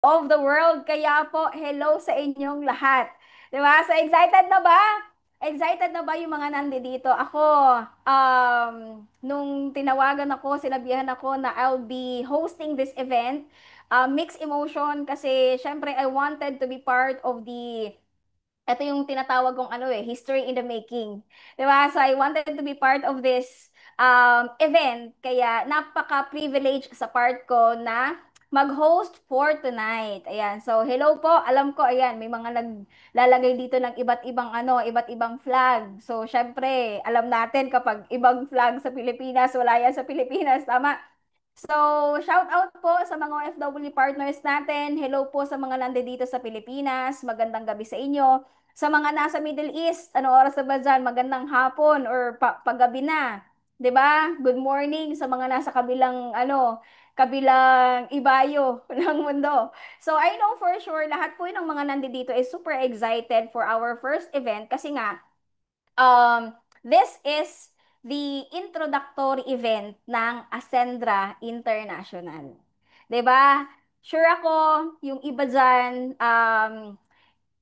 of the world. Kaya po, hello sa inyong lahat. 'Di ba? So excited na ba? Excited na ba yung mga nandito? Ako, nung tinawagan ako, sinabihan ako na I'll be hosting this event, mixed emotion kasi syempre I wanted to be part of the ito yung tinatawag kong ano history in the making. 'Di ba? So I wanted to be part of this event. Kaya napaka-privilege sa part ko na mag-host for tonight. Ayan. So hello po. Alam ko ayan, may mga naglalagay dito ng iba't ibang iba't ibang flag. So syempre, alam natin kapag ibang flag sa Pilipinas, wala yan sa Pilipinas, tama? So, shout out po sa mga OFW partners natin. Hello po sa mga nandito sa Pilipinas. Magandang gabi sa inyo. Sa mga nasa Middle East, ano oras na ba dyan? Magandang hapon or paggabi na. 'Di ba? Good morning sa mga nasa kabilang kabilang ibayo ng mundo. So, I know for sure lahat po ng mga nandito is super excited for our first event kasi nga this is the introductory event ng Ascendra International. 'Di ba? Sure ako, yung iba dyan,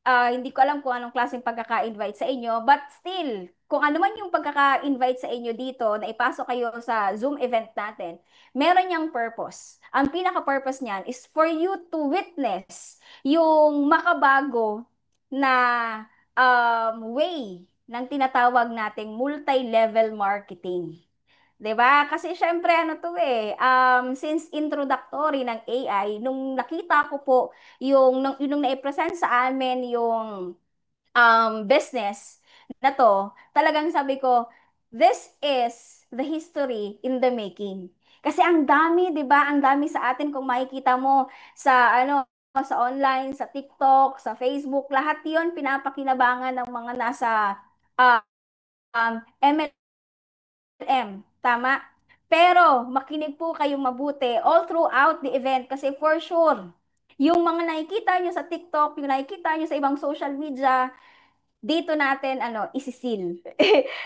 hindi ko alam kung anong klaseng pagkaka-invite sa inyo, but still, kung ano man yung pagkaka-invite sa inyo dito, na ipasok kayo sa Zoom event natin, meron niyang purpose. Ang pinaka-purpose niyan is for you to witness yung makabago na way ng tinatawag nating multi-level marketing. 'Di ba? Kasi syempre ano to since introductory ng AI, nung nakita ko po yung na-present sa amin yung business na to, talagang sabi ko, this is the history in the making. Kasi ang dami, 'di ba? Ang dami sa atin kung makikita mo sa sa online, sa TikTok, sa Facebook, lahat 'yon pinapakinabangan ng mga nasa uh, MLM, tama? Pero makinig po kayong mabuti all throughout the event kasi for sure, yung mga nakikita nyo sa TikTok, yung nakikita nyo sa ibang social media, dito natin isisil.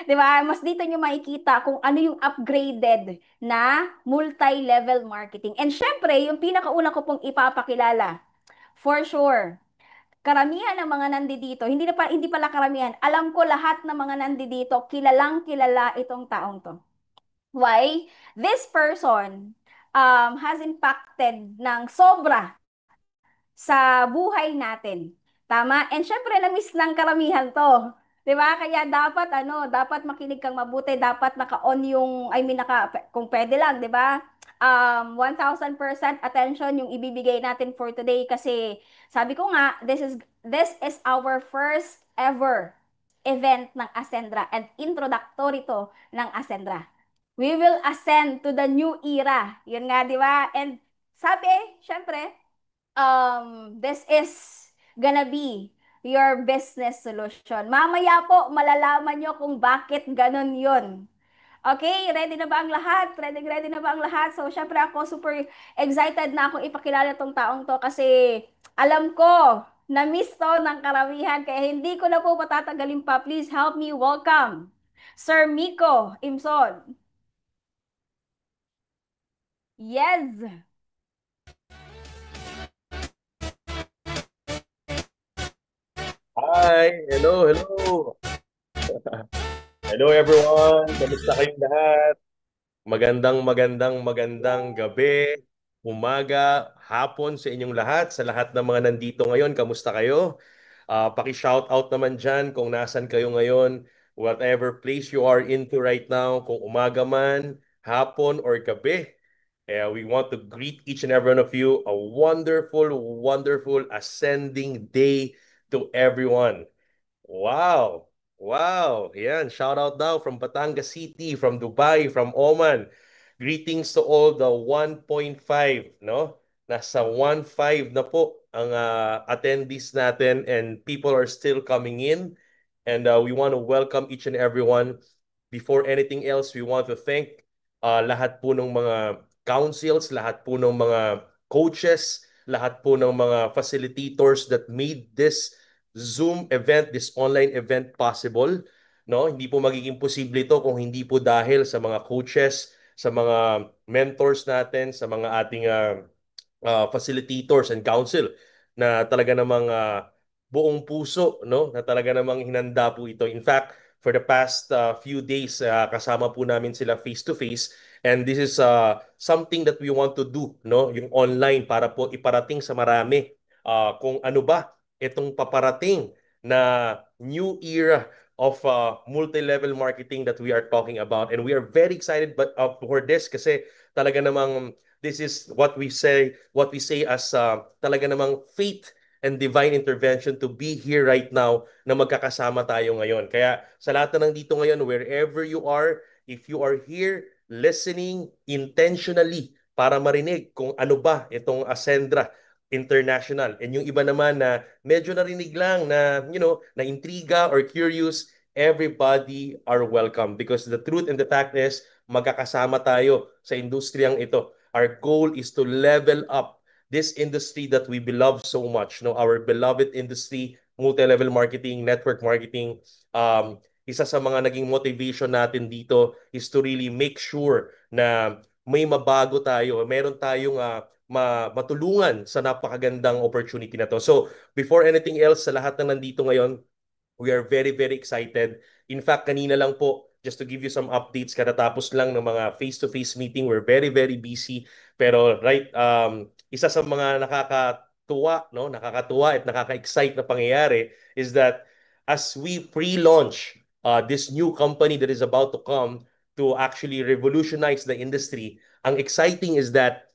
'Di ba? Mas dito nyo makikita kung ano yung upgraded na multi-level marketing. And syempre, yung pinakauna ko pong ipapakilala, for sure, karamihan ng mga nandito, hindi pala karamihan, alam ko lahat ng mga nandito, kilalang kilala itong taong to. Why? This person has impacted ng sobra sa buhay natin. Tama? And syempre, na-miss ng karamihan to. 'Di ba? Kaya dapat dapat makinig kang mabuti, dapat naka-on yung kung pwede lang, 'di ba? 1000% attention yung ibibigay natin for today kasi sabi ko nga, this is our first ever event ng Ascendra and introductory to ng Ascendra. We will ascend to the new era. Yun nga, 'di ba? And sabi, syempre, this is gonna be your business solution. Mamaya po, malalaman nyo kung bakit ganun yun. Okay, ready na ba ang lahat? Ready na ba ang lahat? So, syempre ako super excited na akong ipakilala tong taong to kasi alam ko na miss to ng karamihan kaya hindi ko na po patatagalin pa. Please help me welcome Sir Miko Imson. Yes! Hi! Hello, hello! Hello everyone! Kamusta kayong lahat? Magandang gabi, umaga, hapon sa inyong lahat, sa lahat ng mga nandito ngayon. Kamusta kayo? Paki-shout out naman dyan kung nasan kayo ngayon, whatever place you are into right now, kung umaga man, hapon, or gabi. We want to greet each and every one of you a wonderful ascending day to everyone. Wow. Wow. Yan. Shout out daw from Batangas City, from Dubai, from Oman. Greetings to all the 1.5, no? Nasa 1.5 na po ang attendees natin and people are still coming in. And we want to welcome each and everyone. Before anything else, we want to thank lahat po ng mga councils, lahat po ng mga coaches, lahat po ng mga facilitators that made this Zoom event, this online event possible. No? Hindi po magiging posible ito kung hindi po dahil sa mga coaches, sa mga mentors natin, sa mga ating facilitators and council na talaga namang buong puso, no, na talaga namang hinanda po ito. In fact, for the past few days, kasama po namin sila face to face, and this is something that we want to do, no, yung online para po iparating sa marami kung ano ba itong paparating na new era of multi-level marketing that we are talking about. And we are very excited for this kasi talaga namang this is what we say as talaga namang faith and divine intervention to be here right now na magkakasama tayo ngayon. Kaya sa lahat na nandito ngayon, wherever you are, if you are here listening intentionally para marinig kung ano ba itong Ascendra International. And yung iba naman na medyo narinig lang na, na intriga or curious, everybody are welcome because the truth and the fact is magkakasama tayo sa industriyang ito. Our goal is to level up this industry that we beloved so much, no, our beloved industry, multi-level marketing, network marketing. Isa sa mga naging motivation natin dito is to really make sure na may mabago tayo, meron tayong matulungan sa napakagandang opportunity na to. So, before anything else, sa lahat na nandito ngayon, we are very, very excited. In fact, kanina lang po, just to give you some updates, katatapos lang ng mga face-to-face meeting, we're very, very busy. Pero isa sa mga nakakatuwa, no, nakakatuwa at nakaka-excite na pangyayari is that as we pre-launch this new company that is about to come to actually revolutionize the industry, ang exciting is that,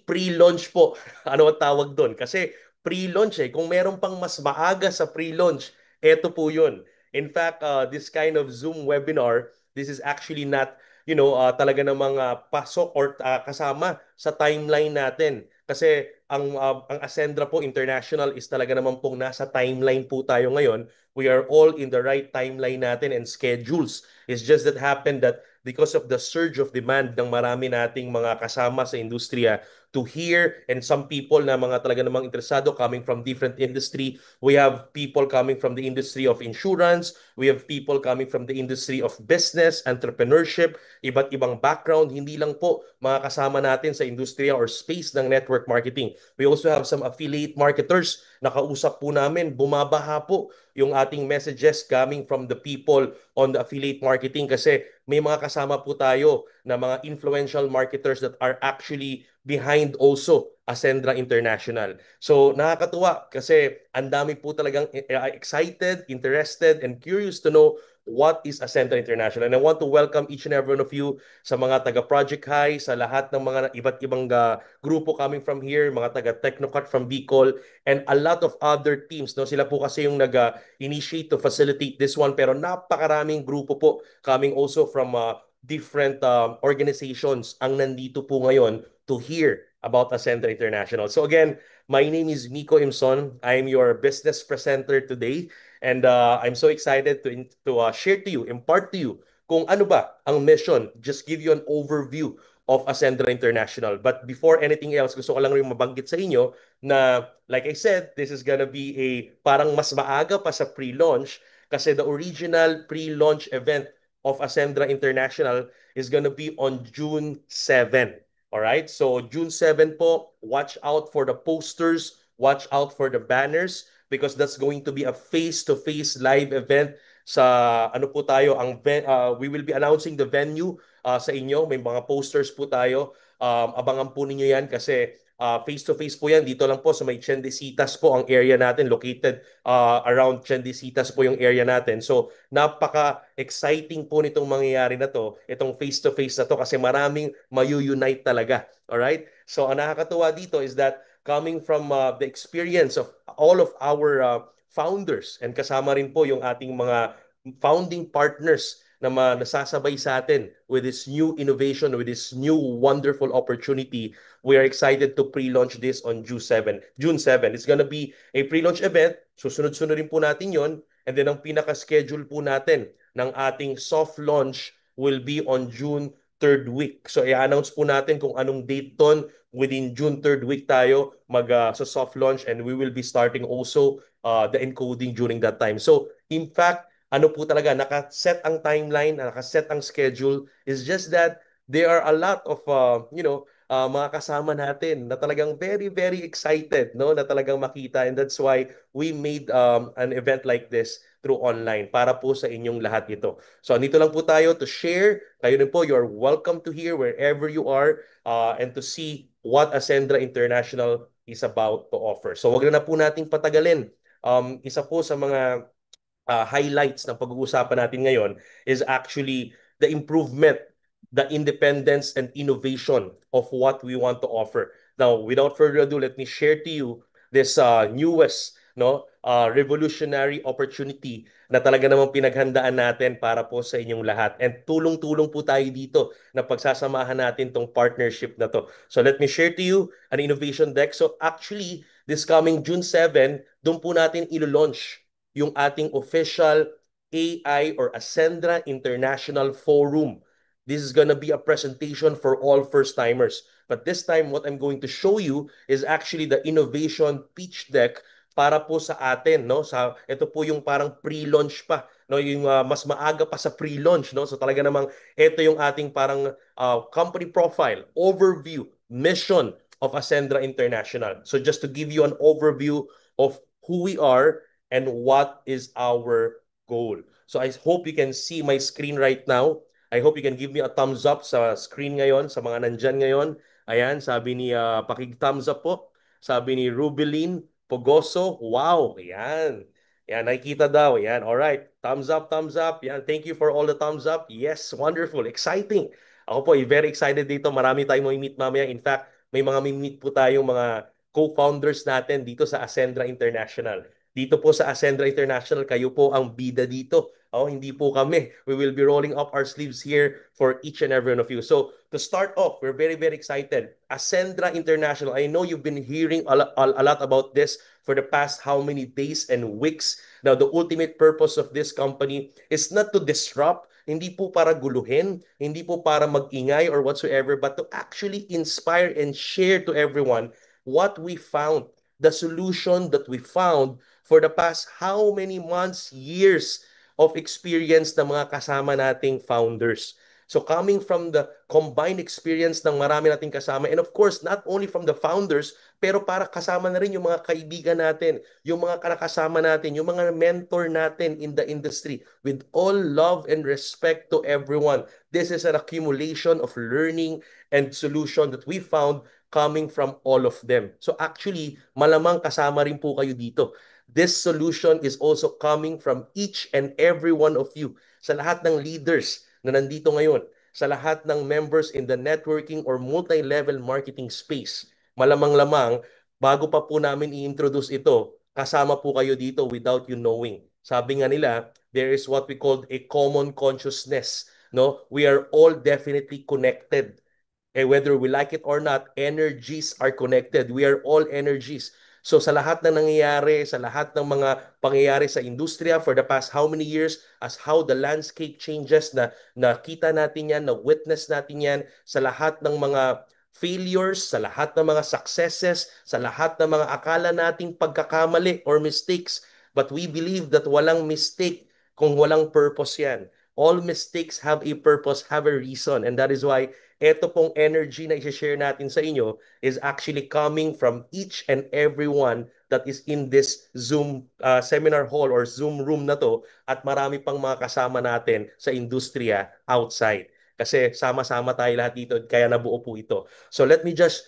pre-launch po. Ano ang tawag doon? Kasi pre-launch kung meron pang mas maaga sa pre-launch, eto po yun. In fact, this kind of Zoom webinar, this is actually not, talaga namang pasok or kasama sa timeline natin. Kasi ang Ascendra po International is talaga naman pong nasa timeline po tayo ngayon. We are all in the right timeline natin and schedules. It's just that happened that because of the surge of demand ng marami nating mga kasama sa industriya to hear, and some people na mga talaga namang interesado coming from different industry. We have people coming from the industry of insurance. We have people coming from the industry of business, entrepreneurship, iba't ibang background. Hindi lang po mga kasama natin sa industriya or space ng network marketing. We also have some affiliate marketers. Nakausap po namin, bumabaha po yung ating messages coming from the people on the affiliate marketing kasi may mga kasama po tayo na mga influential marketers that are actually behind also Ascendra International. So nakakatuwa kasi ang dami po talagang excited, interested, and curious to know what is Ascendra International. And I want to welcome each and every one of you sa mga taga Project High, sa lahat ng mga iba't ibang grupo coming from here, mga taga Technocut from Bicol, and a lot of other teams. No? Sila po kasi yung nag-initiate to facilitate this one, pero napakaraming grupo po coming also from different organizations ang nandito po ngayon to hear about Ascendra International. So again, my name is Miko Imson. I'm your business presenter today. And I'm so excited to share to you, impart to you kung ano ba ang mission. Just give you an overview of Ascendra International. But before anything else, gusto ko lang rin mabanggit sa inyo na, like I said, this is gonna be parang mas maaga pa sa pre-launch kasi the original pre-launch event of Ascendra International is gonna be on June 7. All right? So June 7 po, watch out for the posters, watch out for the banners because that's going to be a face-to-face live event sa ano po tayo we will be announcing the venue sa inyo. May mga posters po tayo. Abangan po ninyo yan kasi face-to-face po yan. Dito lang po sa may Chendesitas po ang area natin. Located around Chendesitas po yung area natin. So napaka-exciting po nitong mangyayari na to, itong face-to-face na to kasi maraming mayu-unite talaga. Alright? So ang nakakatuwa dito is that coming from the experience of all of our founders and kasama rin po yung ating mga founding partners na nasasabay sa atin with this new innovation, with this new wonderful opportunity. We are excited to pre-launch this on June 7. June 7. It's gonna be a pre-launch event. Susunod-sunod rin po natin yon. And then ang pinaka-schedule po natin ng ating soft launch will be on June 3rd week. So i-announce po natin kung anong date ton. Within June 3rd week tayo sa soft launch and we will be starting also the encoding during that time. So in fact, ano po talaga, nakaset ang timeline, nakaset ang schedule. It's just that there are a lot of, mga kasama natin na talagang very, very excited, no? Na talagang makita. And that's why we made an event like this through online para po sa inyong lahat ito. So, andito lang po tayo to share. Kayo din po, you're welcome to hear wherever you are and to see what Ascendra International is about to offer. So, wag na po nating patagalin. Isa po sa mga highlights ng pag-uusapan natin ngayon is actually the improvement, the independence and innovation of what we want to offer. Now, without further ado, let me share to you this newest revolutionary opportunity na talaga namang pinaghandaan natin para po sa inyong lahat. And tulong-tulong po tayo dito na pagsasamahan natin tong partnership na to. So let me share to you an innovation deck. So actually, this coming June 7, doon po natin ilo-launch yung ating official AI or Ascendra International Forum. This is gonna be a presentation for all first-timers. But this time, what I'm going to show you is actually the innovation pitch deck para po sa atin, no? Ito po yung parang pre-launch pa, no? Yung mas maaga pa sa pre-launch, no? So talaga namang ito yung ating parang company profile, overview, mission of Ascendra International. So just to give you an overview of who we are and what is our goal. So I hope you can see my screen right now. I hope you can give me a thumbs up sa screen ngayon, sa mga nandyan ngayon. Ayan, sabi ni pakig-thumbs up po. Sabi ni Rubilin Pogoso, wow, ayan. Yan, nakikita daw. Yan, all right. Thumbs up, thumbs up. Yan, thank you for all the thumbs up. Yes, wonderful, exciting. Ako po, very excited dito. Marami tayong may meet mamaya. In fact, may mga may meet po tayong mga co-founders natin dito sa Ascendra International. Dito po sa Ascendra International, kayo po ang bida dito. Oh, hindi po kami. We will be rolling up our sleeves here for each and every one of you. So, to start off, we're very, very excited. Ascendra International, I know you've been hearing a lot about this for the past how many days and weeks. Now, the ultimate purpose of this company is not to disrupt, hindi po para guluhin, hindi po para mag-ingay or whatsoever, but to actually inspire and share to everyone what we found, the solution that we found for the past how many months, years of experience ng mga kasama nating founders. So coming from the combined experience ng marami nating kasama, and of course, not only from the founders, pero para kasama na rin yung mga kaibigan natin, yung mga kasama natin, yung mga mentor natin in the industry. With all love and respect to everyone, this is an accumulation of learning and solution that we found coming from all of them. So actually, malamang kasama rin po kayo dito. This solution is also coming from each and every one of you. Sa lahat ng leaders na nandito ngayon, sa lahat ng members in the networking or multi-level marketing space, malamang-lamang, bago pa po namin i-introduce ito, kasama po kayo dito without you knowing. Sabi nga nila, there is what we call a common consciousness. No? We are all definitely connected. Whether we like it or not, energies are connected. We are all energies. So sa lahat ng nangyayari, sa lahat ng mga pangyayari sa industriya for the past how many years, as how the landscape changes, na nakita natin yan, na witness natin yan, sa lahat ng mga failures, sa lahat ng mga successes, sa lahat ng mga akala nating pagkakamali or mistakes. But we believe that walang mistake kung walang purpose yan. All mistakes have a purpose, have a reason. And that is why ito pong energy na i-share natin sa inyo is actually coming from each and everyone that is in this Zoom seminar hall or Zoom room na to, at marami pang mga kasama natin sa industriya outside. Kasi sama-sama tayo lahat dito, kaya nabuo po ito. So let me just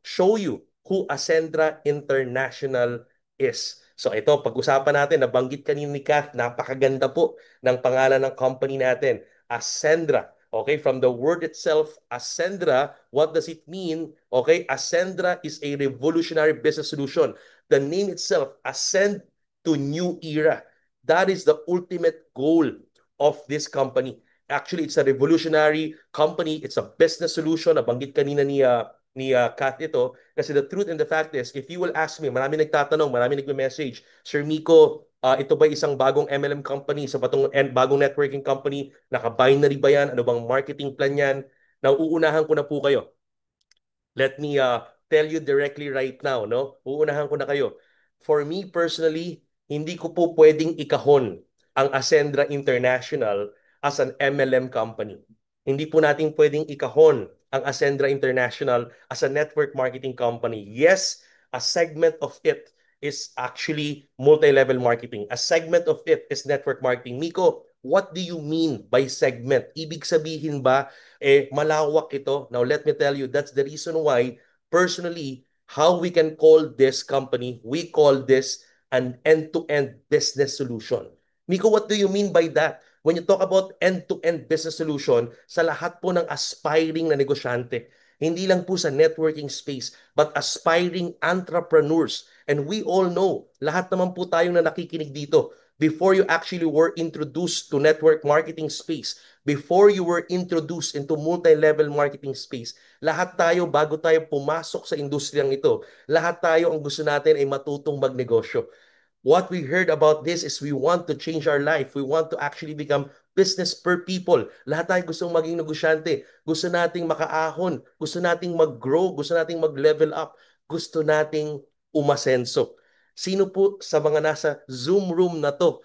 show you who Ascendra International is. So ito, pag-usapan natin, nabanggit kanina ni Kath, napakaganda po ng pangalan ng company natin, Ascendra. Okay, from the word itself, Ascendra, what does it mean? Okay, Ascendra is a revolutionary business solution. The name itself, Ascend to New Era. That is the ultimate goal of this company. Actually, it's a revolutionary company. It's a business solution. Nabanggit kanina ni Kat ito. Kasi the truth and the fact is, if you will ask me, marami nagtatanong, marami nagme-message, Sir Miko, ito ba isang bagong MLM company, sa batong bagong networking company? Naka-binary ba yan? Ano bang marketing plan yan? Nauunahan ko na po kayo. Let me tell you directly right now, no? Uunahan ko na kayo. For me personally, hindi ko po pwedeng ikahon ang Ascendra International as an MLM company. Hindi po natin pwedeng ikahon ang Ascendra International as a network marketing company? Yes, a segment of it is actually multi-level marketing. A segment of it is network marketing. Miko, what do you mean by segment? Ibig sabihin ba, malawak ito? Now, let me tell you, that's the reason why, personally, how we can call this company, we call this an end-to-end business solution. Miko, what do you mean by that? When you talk about end-to-end business solution, sa lahat po ng aspiring na negosyante, hindi lang po sa networking space, but aspiring entrepreneurs. And we all know, lahat naman po tayong na nakikinig dito, before you actually were introduced to network marketing space, before you were introduced into multi-level marketing space, lahat tayo, bago tayo pumasok sa industriyang ito, lahat tayo ang gusto natin ay matutong magnegosyo. What we heard about this is we want to change our life. We want to actually become business per people. Lahat tayo gustong maging negosyante. Gusto nating makaahon. Gusto nating mag-grow. Gusto nating mag-level up. Gusto nating umasenso. Sino po sa mga nasa Zoom room na to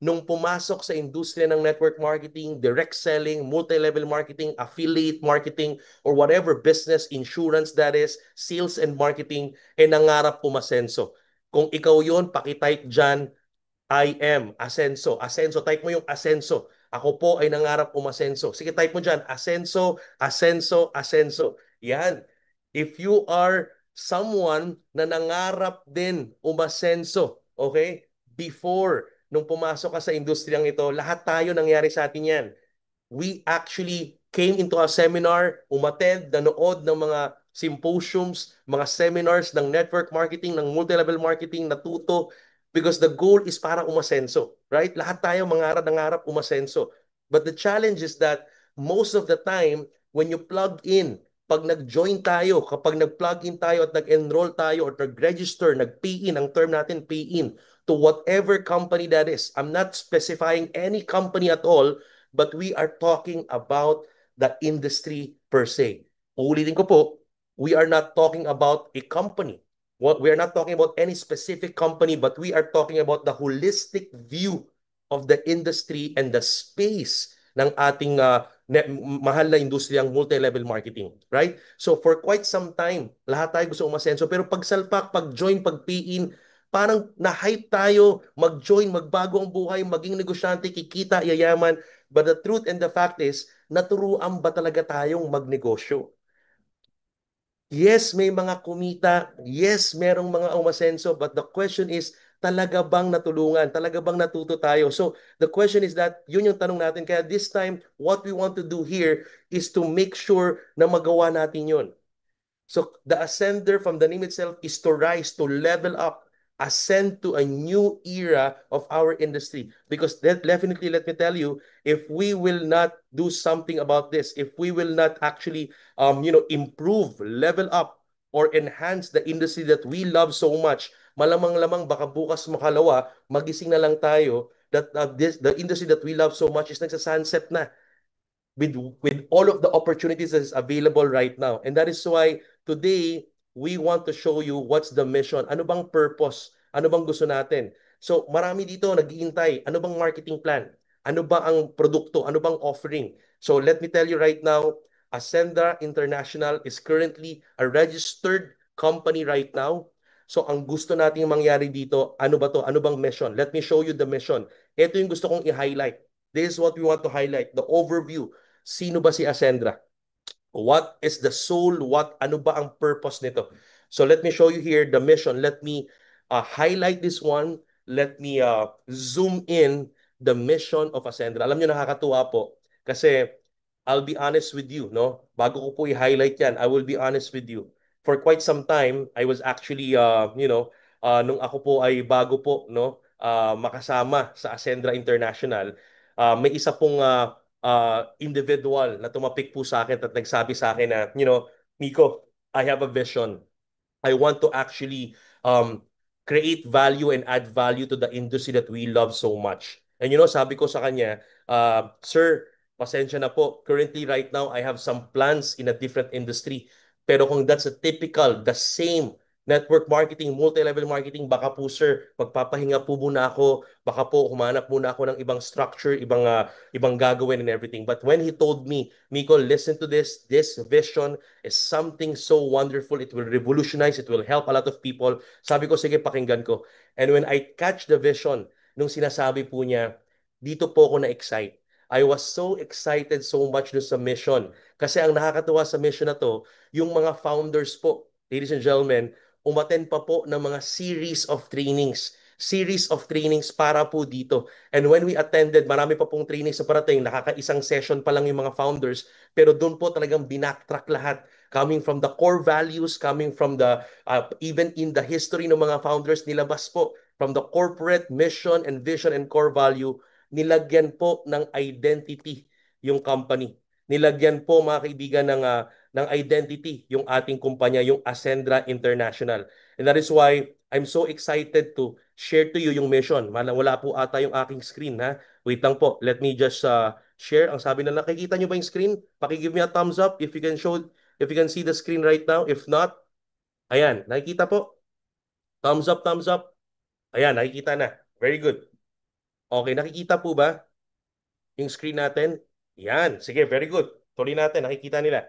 nung pumasok sa industriya ng network marketing, direct selling, multi-level marketing, affiliate marketing, or whatever business, insurance that is, sales and marketing, nangarap umasenso? Kung ikaw yon, pakitype dyan, I am Asenso. Asenso, type mo yung Asenso. Ako po ay nangarap umasenso. Sige, type mo dyan, Asenso, Asenso, Asenso. Yan. If you are someone na nangarap din umasenso, okay? Before, nung pumasok ka sa industriyang ito, lahat tayo nangyari sa atin yan. We actually came into a seminar, umattend, nanood ng mga symposiums, mga seminars ng network marketing, ng multi-level marketing, natuto, because the goal is para umasenso, right? Lahat tayo mangarap umasenso. But the challenge is that most of the time, when you plug in, pag nag-join tayo, kapag nag-plug in tayo at nag-enroll tayo or nag-register, nag-pay in, ang term natin pay in, to whatever company that is. I'm not specifying any company at all, but we are talking about the industry per se. Uulitin ko po, we are not talking about a company. We are not talking about any specific company, but we are talking about the holistic view of the industry and the space ng ating mahal na industriyang multi-level marketing. Right? So for quite some time, lahat tayo gusto umasenso. Pero pag salpak, pag join, pag pay-in, parang na-hype tayo, mag-join, magbago ang buhay, maging negosyante, kikita, yayaman. But the truth and the fact is, naturuan ba talaga tayong magnegosyo? Yes, may mga kumita. Yes, merong mga umasenso. But the question is, talaga bang natulungan? Talaga bang natuto tayo? So, the question is that, yun yung tanong natin. Kaya this time, what we want to do here is to make sure na magawa natin yun. So the ascender from the name itself is to rise, to level up, ascend to a new era of our industry. Because that definitely, let me tell you, if we will not do something about this, if we will not actually, improve, level up, or enhance the industry that we love so much, malamang-lamang baka bukas makalawa, magising na lang tayo that the industry that we love so much is nagsa-sunset na with all of the opportunities that is available right now. And that is why today we want to show you what's the mission. Ano bang purpose? Ano bang gusto natin? So marami dito nag-iintay. Ano bang marketing plan? Ano ba ang produkto? Ano bang offering? So let me tell you right now, Ascenda International is currently a registered company right now. So ang gusto nating mangyari dito, ano ba to? Ano bang mission? Let me show you the mission. Ito yung gusto kong i-highlight. This is what we want to highlight, the overview. Sino ba si Ascendra? What is the soul? Ano ba ang purpose nito? So let me show you here the mission. Let me highlight this one. Let me zoom in the mission of Ascendra. Alam niyo, nakakatuwa po kasi I'll be honest with you, no? Bago ko po i-highlight yan, I will be honest with you. For quite some time, I was actually, nung ako po ay bago po, no, makasama sa Ascendra International, may isa pong individual na tumapik po sa akin at nagsabi sa akin na, Miko, I have a vision. I want to actually create value and add value to the industry that we love so much. And sabi ko sa kanya, Sir, pasensya na po. Currently, right now, I have some plans in a different industry. Pero kung that's a typical, the same network marketing, multi-level marketing, baka po sir, magpapahinga po muna ako, baka po humanap muna ako ng ibang structure, ibang gagawin and everything. But when he told me, Miko, listen to this vision is something so wonderful, it will revolutionize, it will help a lot of people. Sabi ko, sige, pakinggan ko. And when I catch the vision, nung sinasabi po niya, dito po ako na-excite. I was so excited so much do sa mission. Kasi ang nakakatuwa sa mission na to, yung mga founders po, ladies and gentlemen, umaten pa po ng mga series of trainings. Series of trainings para po dito. And when we attended, marami pa pong trainings sa parating, nakakaisang session pa lang yung mga founders, pero doon po talagang binacktrack lahat. Coming from the core values, coming from even in the history ng mga founders, nilabas po from the corporate mission and vision and core value, nilagyan po ng identity yung company. Nilagyan po mga kaibigan ng identity yung ating kumpanya, yung Ascendra International. And that is why I'm so excited to share to you yung mission. Wala po ata yung aking screen ha. Wait lang po. Let me just share. Ang sabi na nakikita nyo ba yung screen? Paki-give me a thumbs up if you can if you can see the screen right now. If not, ayan, nakikita po. Thumbs up, thumbs up. Ayan, nakikita na. Very good. Okay, nakikita po ba yung screen natin? Yan. Sige, very good. Tuloy natin. Nakikita nila.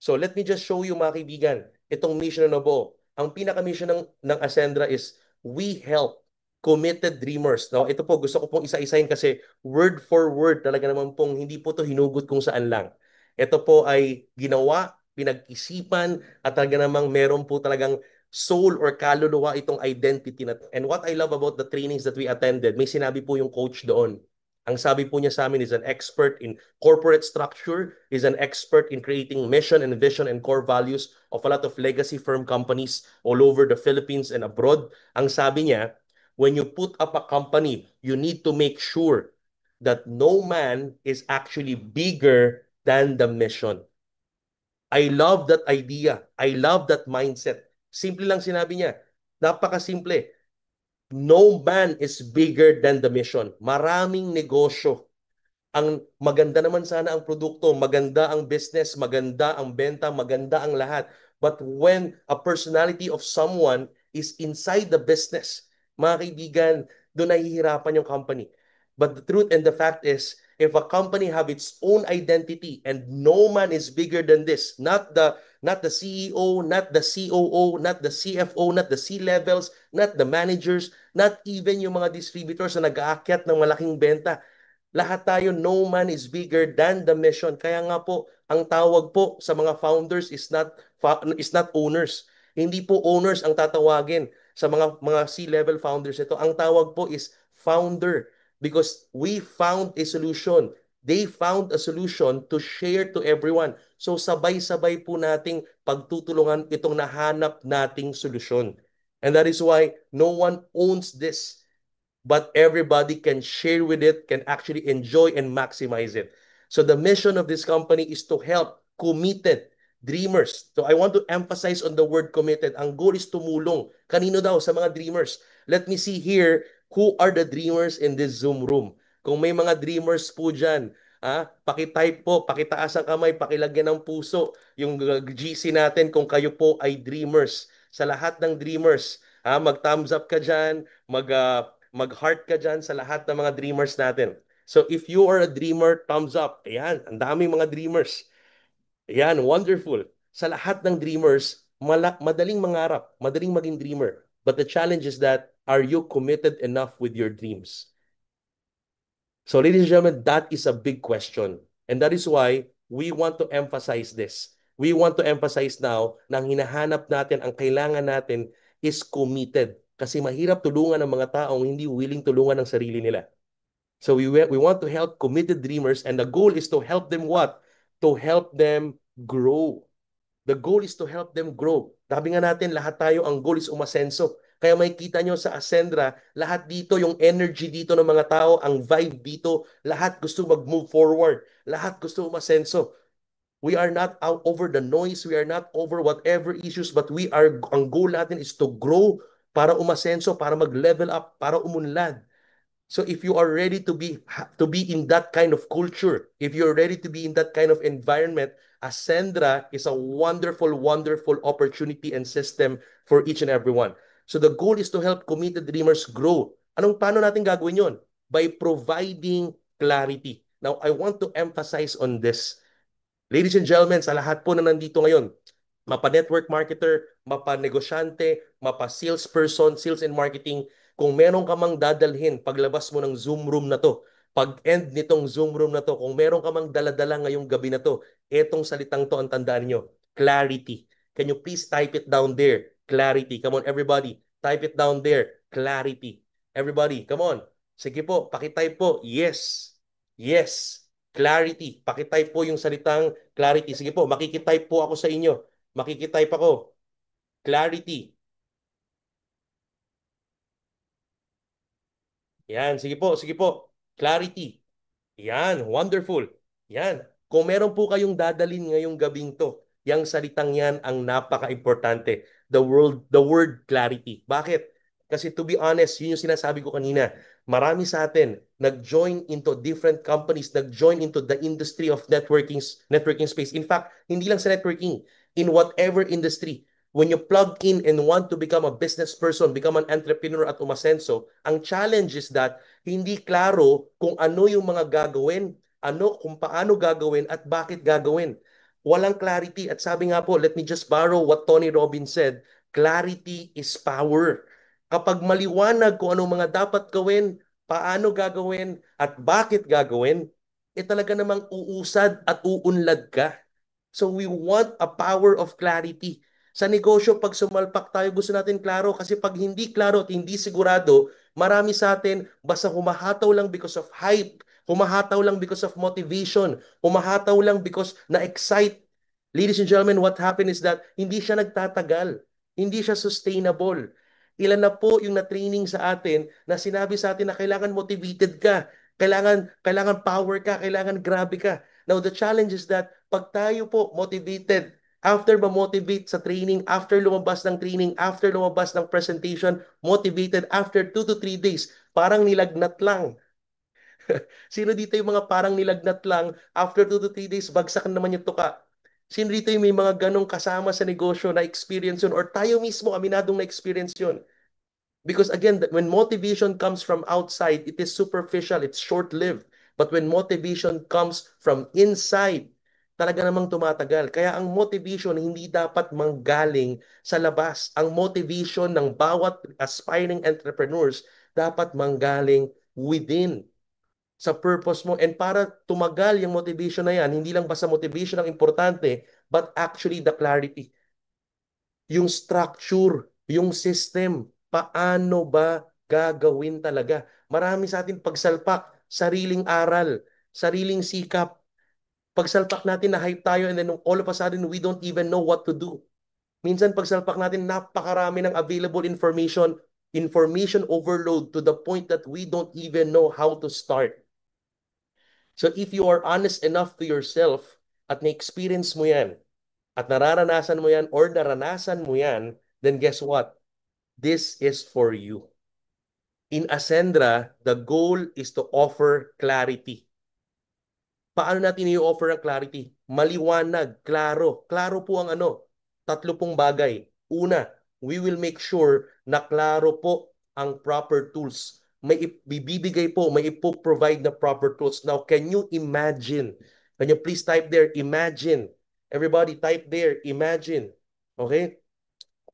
So let me just show you mga kaibigan, itong mission na Nobo. Ang pinaka-mission ng Ascendra is we help committed dreamers. Now, ito po, gusto ko pong isa-isahin kasi word for word talaga naman pong hindi po to hinugot kung saan lang. Ito po ay ginawa, pinag-isipan, at talaga namang meron po talagang soul or kaluluwa itong identity na to. And what I love about the trainings that we attended, may sinabi po yung coach doon. Ang sabi po niya sa amin is an expert in corporate structure, is an expert in creating mission and vision and core values of a lot of legacy firm companies all over the Philippines and abroad. Ang sabi niya, when you put up a company, you need to make sure that no man is actually bigger than the mission. I love that idea. I love that mindset. Simple lang sinabi niya. Napakasimple. No man is bigger than the mission. Maraming negosyo ang maganda naman sana ang produkto, maganda ang business, maganda ang benta, maganda ang lahat. But when a personality of someone is inside the business, mga kaibigan, doon nahihirapan yung company. But the truth and the fact is, if a company have its own identity and no man is bigger than this, not the CEO, not the COO, not the CFO, not the C levels, not the managers, not even yung mga distributors na nag-aakyat ng malaking benta, lahat tayo, no man is bigger than the mission. Kaya nga po, ang tawag po sa mga founders is not owners. Hindi po owners ang tatawagin sa mga C-level founders ito. Ang tawag po is founder because we found a solution. They found a solution to share to everyone. So sabay-sabay po nating pagtutulungan itong nahanap nating solusyon. And that is why no one owns this, but everybody can share with it, can actually enjoy and maximize it. So the mission of this company is to help committed dreamers. So I want to emphasize on the word committed. Ang goal is tumulong. Kanino daw? Sa mga dreamers. Let me see here who are the dreamers in this Zoom room. Kung may mga dreamers po dyan, pakitype po, pakitaas ang kamay, pakilagyan ng puso yung GC natin kung kayo po ay dreamers. Sa lahat ng dreamers, mag-thumbs up ka dyan, mag-heart ka dyan sa lahat ng mga dreamers natin. So if you are a dreamer, thumbs up. Ayan, ang daming mga dreamers. Ayan, wonderful. Sa lahat ng dreamers, madaling mangarap, madaling maging dreamer. But the challenge is that, are you committed enough with your dreams? So ladies and gentlemen, that is a big question. And that is why we want to emphasize this. We want to emphasize now na ang hinahanap natin, ang kailangan natin is committed. Kasi mahirap tulungan ng mga taong hindi willing tulungan ng sarili nila. So we want to help committed dreamers and the goal is to help them what? To help them grow. The goal is to help them grow. Sabi nga natin, lahat tayo, ang goal is umasenso. Kaya may kita nyo sa Ascendra, lahat dito, yung energy dito ng mga tao, ang vibe dito, lahat gusto mag-move forward. Lahat gusto umasenso. We are not out over the noise. We are not over whatever issues, but ang goal natin is to grow para umasenso, para mag-level up, para umunlad. So if you are ready to be in that kind of culture, if you're ready to be in that kind of environment, Ascendra is a wonderful, wonderful opportunity and system for each and every one. So the goal is to help committed dreamers grow. Paano natin gagawin yon? By providing clarity. Now, I want to emphasize on this. Ladies and gentlemen, sa lahat po na nandito ngayon, mapa-network marketer, mapa-negosyante, mapa-salesperson, sales and marketing, kung meron ka mang dadalhin paglabas mo ng Zoom room na to, pag-end nitong Zoom room na to, kung meron ka mang daladala ngayong gabi na to, etong salitang to ang tandaan nyo, clarity. Can you please type it down there? Clarity. Come on, everybody. Type it down there. Clarity. Everybody, come on. Sige po, pakitype po. Yes. Yes. Clarity. Pakitype po yung salitang clarity. Sige po, makikitype po ako sa inyo. Makikitype ako. Clarity. Yan, sige po, sige po. Clarity. Yan, wonderful. Yan. Kung meron po kayong dadalin ngayong gabing to, yang salitang yan ang napaka-importante. The word clarity. Bakit? Kasi to be honest, yun yung sinasabi ko kanina. Marami sa atin nag-join into different companies, nag-join into the industry of networking space. In fact, hindi lang sa networking, in whatever industry. When you plug in and want to become a business person, become an entrepreneur at umasenso, ang challenge is that hindi klaro kung ano yung mga gagawin, kung paano gagawin at bakit gagawin. Walang clarity. At sabi nga po, let me just borrow what Tony Robbins said, clarity is power. Kapag maliwanag kung anong mga dapat gawin, paano gagawin, at bakit gagawin, talaga namang uusad at uunlad ka. So we want a power of clarity. Sa negosyo, pag sumalpak tayo, gusto natin klaro. Kasi pag hindi klaro at hindi sigurado, marami sa atin basta humahataw lang because of hype, humahataw lang because of motivation, humahataw lang because na-excite. Ladies and gentlemen, what happened is that hindi siya nagtatagal. Hindi siya sustainable. Ilan na po yung na-training sa atin na sinabi sa atin na kailangan motivated ka, kailangan power ka, kailangan grabe ka. Now, the challenge is that pag tayo po motivated, after ma-motivate sa training, after lumabas ng training, after lumabas ng presentation, motivated after 2 to 3 days, parang nilagnat lang. Sino dito yung mga parang nilagnat lang, after 2 to 3 days, bagsak na naman yung tuka? Sino dito yung may mga ganong kasama sa negosyo na experience yun? Or tayo mismo, aminadong na experience yun? Because again, when motivation comes from outside, it is superficial, it's short-lived. But when motivation comes from inside, talaga namang tumatagal. Kaya ang motivation hindi dapat manggaling sa labas. Ang motivation ng bawat aspiring entrepreneurs dapat manggaling within sa purpose mo. And para tumagal yung motivation na yan, hindi lang basta motivation ang importante, but actually the clarity, yung structure, yung system, paano ba gagawin talaga? Marami sa atin pagsalpak, sariling aral, sariling sikap. Pagsalpak natin na hype tayo and then all of a sudden we don't even know what to do. Minsan pagsalpak natin napakarami ng available information, information overload to the point that we don't even know how to start. So if you are honest enough to yourself at na-experience mo yan, at nararanasan mo yan or naranasan mo yan, then guess what? This is for you. In Ascendra, the goal is to offer clarity. Paano natin i-offer ang clarity? Maliwanag, klaro. Klaro po ang ano? Tatlo pong bagay. Una, we will make sure na klaro po ang proper tools. May ibibigay po, may ipoprovide na proper tools. Now, can you imagine? Can you please type there, imagine. Everybody type there, imagine. Okay?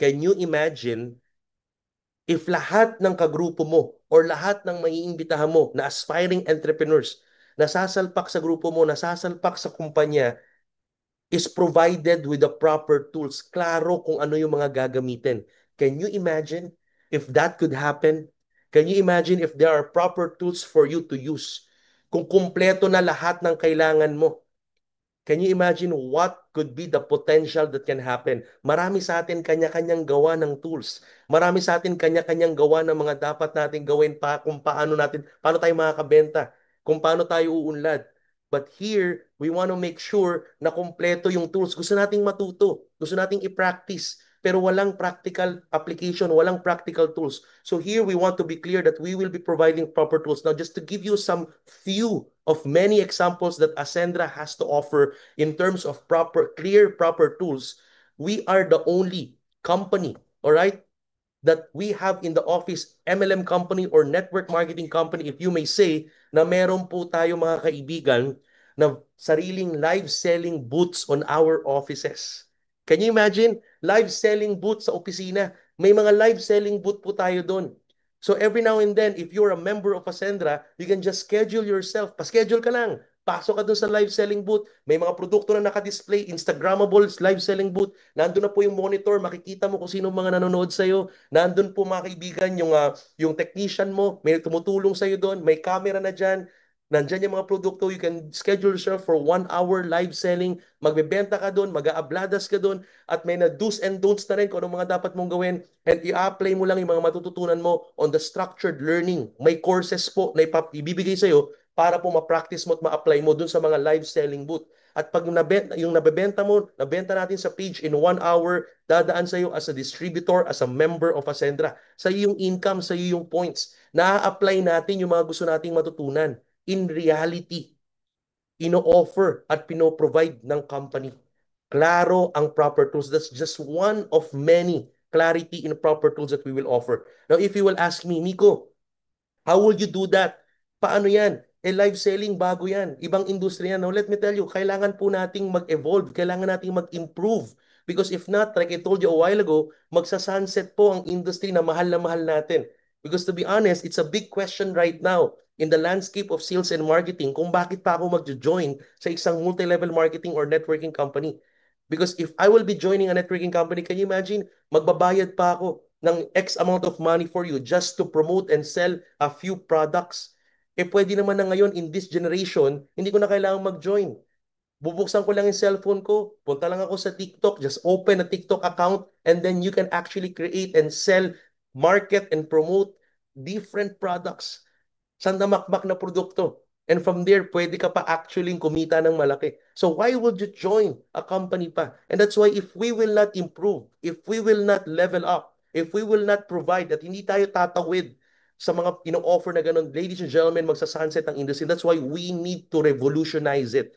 Can you imagine if lahat ng kagrupo mo or lahat ng maiimbitahan mo na aspiring entrepreneurs, nasasalpak sa grupo mo, nasasalpak sa kumpanya, is provided with the proper tools. Klaro kung ano yung mga gagamitin. Can you imagine if that could happen? Can you imagine if there are proper tools for you to use? Kung kumpleto na lahat ng kailangan mo, can you imagine what could be the potential that can happen? Marami sa atin kanya-kanyang gawa ng tools. Marami sa atin kanya-kanyang gawa ng mga dapat natin gawin pa kung paano tayo makakabenta, kung paano tayo uunlad. But here, we want to make sure na kumpleto yung tools. Gusto nating matuto. Gusto nating i-practice. pero walang practical application, walang practical tools. So here we want to be clear that we will be providing proper tools. Now, just to give you some few of many examples that Ascendra has to offer in terms of proper tools, we are the only company, all right, that we have in the office, MLM company or network marketing company, if you may say, na meron po tayo mga kaibigan na sariling live selling booths on our offices. Can you imagine? Live selling booths sa opisina. May mga live selling booth po tayo doon. So every now and then, if you're a member of Ascendra, you can just schedule yourself. Pa-schedule ka lang. Pasok ka doon sa live selling booth. May mga produkto na naka-display, Instagrammable live selling booth. Nandun na po yung monitor, makikita mo kung sino mga nanonood sa'yo. Nandun po mga kaibigan, yung technician mo, may tumutulong sa'yo doon, may camera na dyan. Nandyan yung mga produkto, you can schedule yourself for 1 hour live selling. Magbebenta ka doon, mag-aabladas ka doon, at may na do's and don'ts na rin kung anong mga dapat mong gawin. And i-apply mo lang yung mga matututunan mo on the structured learning. May courses po na ibibigay sa'yo para po ma-practice mo at ma-apply mo dun sa mga live selling booth. At pag yung nabebenta mo, nabenta natin sa page in 1 hour, dadaan sa iyo as a distributor, as a member of Ascendra. Sa iyo yung income, sa iyo yung points. Na-apply natin yung mga gusto nating matutunan. In reality, ino-offer at pino-provide ng company. Klaro ang proper tools. That's just one of many clarity in proper tools that we will offer. Now, if you will ask me, Nico, how will you do that? Paano yan? Live selling, bago yan. Ibang industriya. Now, let me tell you, kailangan po nating mag-evolve. Kailangan nating mag-improve. Because if not, like I told you a while ago, magsa-sunset po ang industry na mahal natin. Because to be honest, it's a big question right now in the landscape of sales and marketing kung bakit pa ako mag-join sa isang multi-level marketing or networking company. Because if I will be joining a networking company, can you imagine, magbabayad pa ako ng X amount of money for you just to promote and sell a few products. Pwede naman na ngayon in this generation, hindi ko na kailangang mag-join. Bubuksan ko lang yung cellphone ko, punta lang ako sa TikTok, just open a TikTok account, and then you can actually create and sell, market, and promote different products. Sandamakmak na produkto. And from there, pwede ka pa actually kumita ng malaki. So why would you join a company pa? And that's why if we will not improve, if we will not level up, if we will not provide, at hindi tayo tatawid sa mga ino-offer na ganun, ladies and gentlemen, magsa-sunset ang industry. That's why we need to revolutionize it.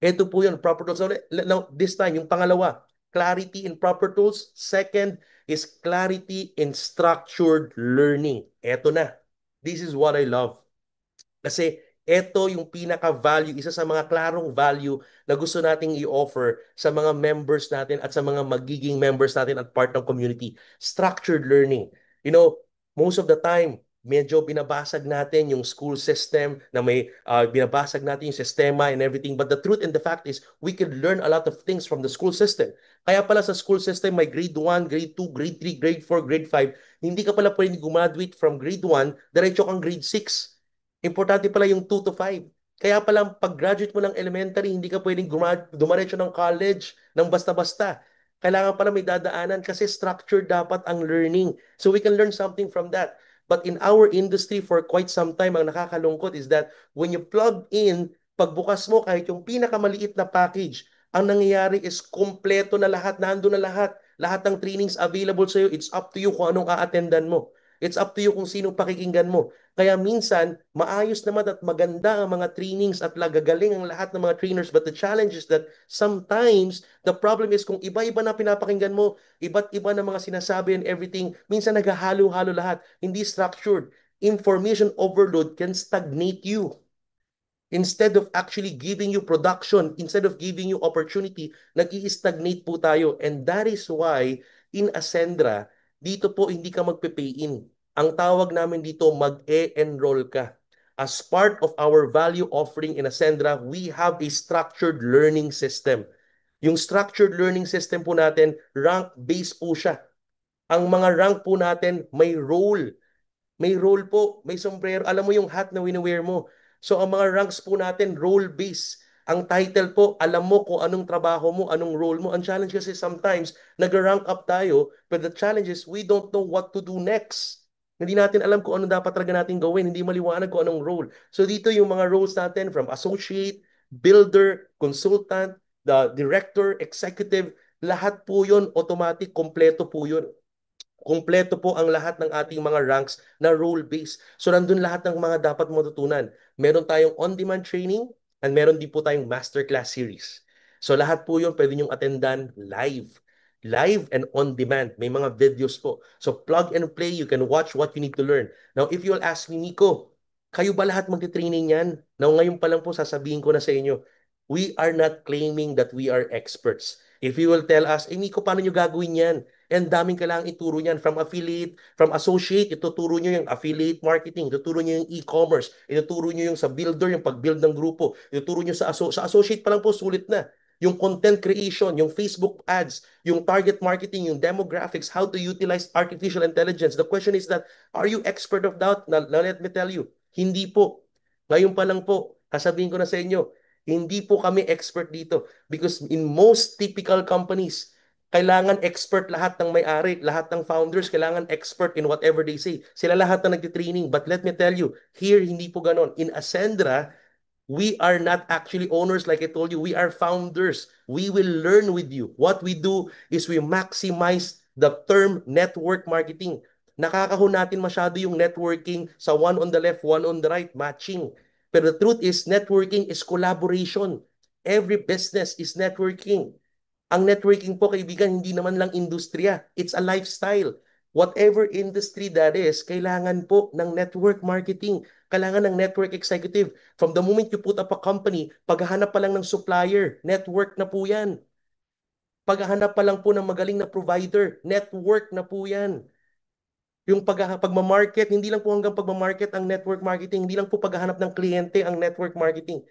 Ito po yun, proper tools. Now, this time, yung pangalawa, clarity in proper tools. Second is clarity in structured learning. Ito na. This is what I love. Kasi ito yung pinaka-value, isa sa mga klarong value na gusto nating i-offer sa mga members natin at sa mga magiging members natin at part ng community. Structured learning. You know, most of the time, medyo binabasag natin yung school system na may binabasag natin yung sistema and everything. But the truth and the fact is, we could learn a lot of things from the school system. Kaya pala sa school system, may grade 1, grade 2, grade 3, grade 4, grade 5. Hindi ka pala pwede graduate from grade 1, diretso kang grade 6. Importante pala yung 2 to 5. Kaya pala pag-graduate mo ng elementary, hindi ka pwedeng dumaretso ng college ng basta-basta. Kailangan pala may dadaanan kasi structured dapat ang learning. So we can learn something from that. But in our industry for quite some time, ang nakakalungkot is that when you plug in, pagbukas mo kahit yung pinakamaliit na package, ang nangyayari is kompleto na lahat, nando na lahat. Lahat ng trainings available sa'yo, it's up to you kung anong a-attendan mo. It's up to you kung sino pakikinggan mo. Kaya minsan, maayos naman at maganda ang mga trainings at gagaling ang lahat ng mga trainers. But the challenge is that sometimes, the problem is kung iba-iba na pinapakinggan mo, iba't iba na mga sinasabi and everything, minsan naghahalo-halo lahat, hindi structured. Information overload can stagnate you. Instead of actually giving you production, instead of giving you opportunity, nag-i-stagnate po tayo. And that is why, in Ascendra, dito po hindi ka magpe-pay-in. Ang tawag namin dito, mag-e-enroll ka. As part of our value offering in Ascendra, we have a structured learning system. Yung structured learning system po natin, rank-based po siya. Ang mga rank po natin, may role. May role po, may sombrero. Alam mo yung hat na wini-wear mo. So ang mga ranks po natin, role-based. Ang title po, alam mo kung anong trabaho mo, anong role mo. Ang challenge kasi sometimes, nag-rank up tayo, but the challenge is we don't know what to do next. Hindi natin alam kung anong dapat talaga natin gawin. Hindi maliwanag kung anong role. So dito yung mga roles natin from associate, builder, consultant, the director, executive, Lahat po yun, automatic, kompleto po yun. Kumpleto po ang lahat ng ating mga ranks na role-based. So nandun lahat ng mga dapat matutunan. Meron tayong on-demand training and meron din po tayong masterclass series. So lahat po yun pwede nyong attendan live. Live and on-demand. May mga videos po. So plug and play. You can watch what you need to learn. Now, if you'll ask me, Nico, kayo ba lahat magti-training yan? Now, ngayon pa lang po sasabihin ko na sa inyo, we are not claiming that we are experts. If you will tell us, eh Nico, paano nyo gagawin yan? And daming kailangang ituro niyan from affiliate, from associate, ituturo niyo yung affiliate marketing, ituturo niyo yung e-commerce, ituturo niyo yung sa builder, yung pag-build ng grupo, ituturo niyo sa associate pa lang po sulit na. Yung content creation, yung Facebook ads, yung target marketing, yung demographics, how to utilize artificial intelligence. The question is that, are you expert of that? Now let me tell you, hindi po. Ngayon pa lang po, sasabihin ko na sa inyo, hindi po kami expert dito because in most typical companies, kailangan expert lahat ng may-ari, lahat ng founders, kailangan expert in whatever they say. Sila lahat na nagtitraining. But let me tell you, here hindi po ganon. In Ascendra, we are not actually owners like I told you. We are founders. We will learn with you. What we do is we maximize the term network marketing. Nakakahon natin masyado yung networking sa one on the left, one on the right, matching. Pero the truth is, networking is collaboration. Every business is networking. Ang networking po, kaibigan, hindi naman lang industriya. It's a lifestyle. Whatever industry that is, kailangan po ng network marketing. Kailangan ng network executive. From the moment you put up a company, paghahanap pa lang ng supplier, network na po yan. Paghahanap pa lang po ng magaling na provider, network na po yan. Yung pagmamarket, hindi lang po hanggang pagmamarket ang network marketing, hindi lang po paghahanap ng kliyente ang network marketing.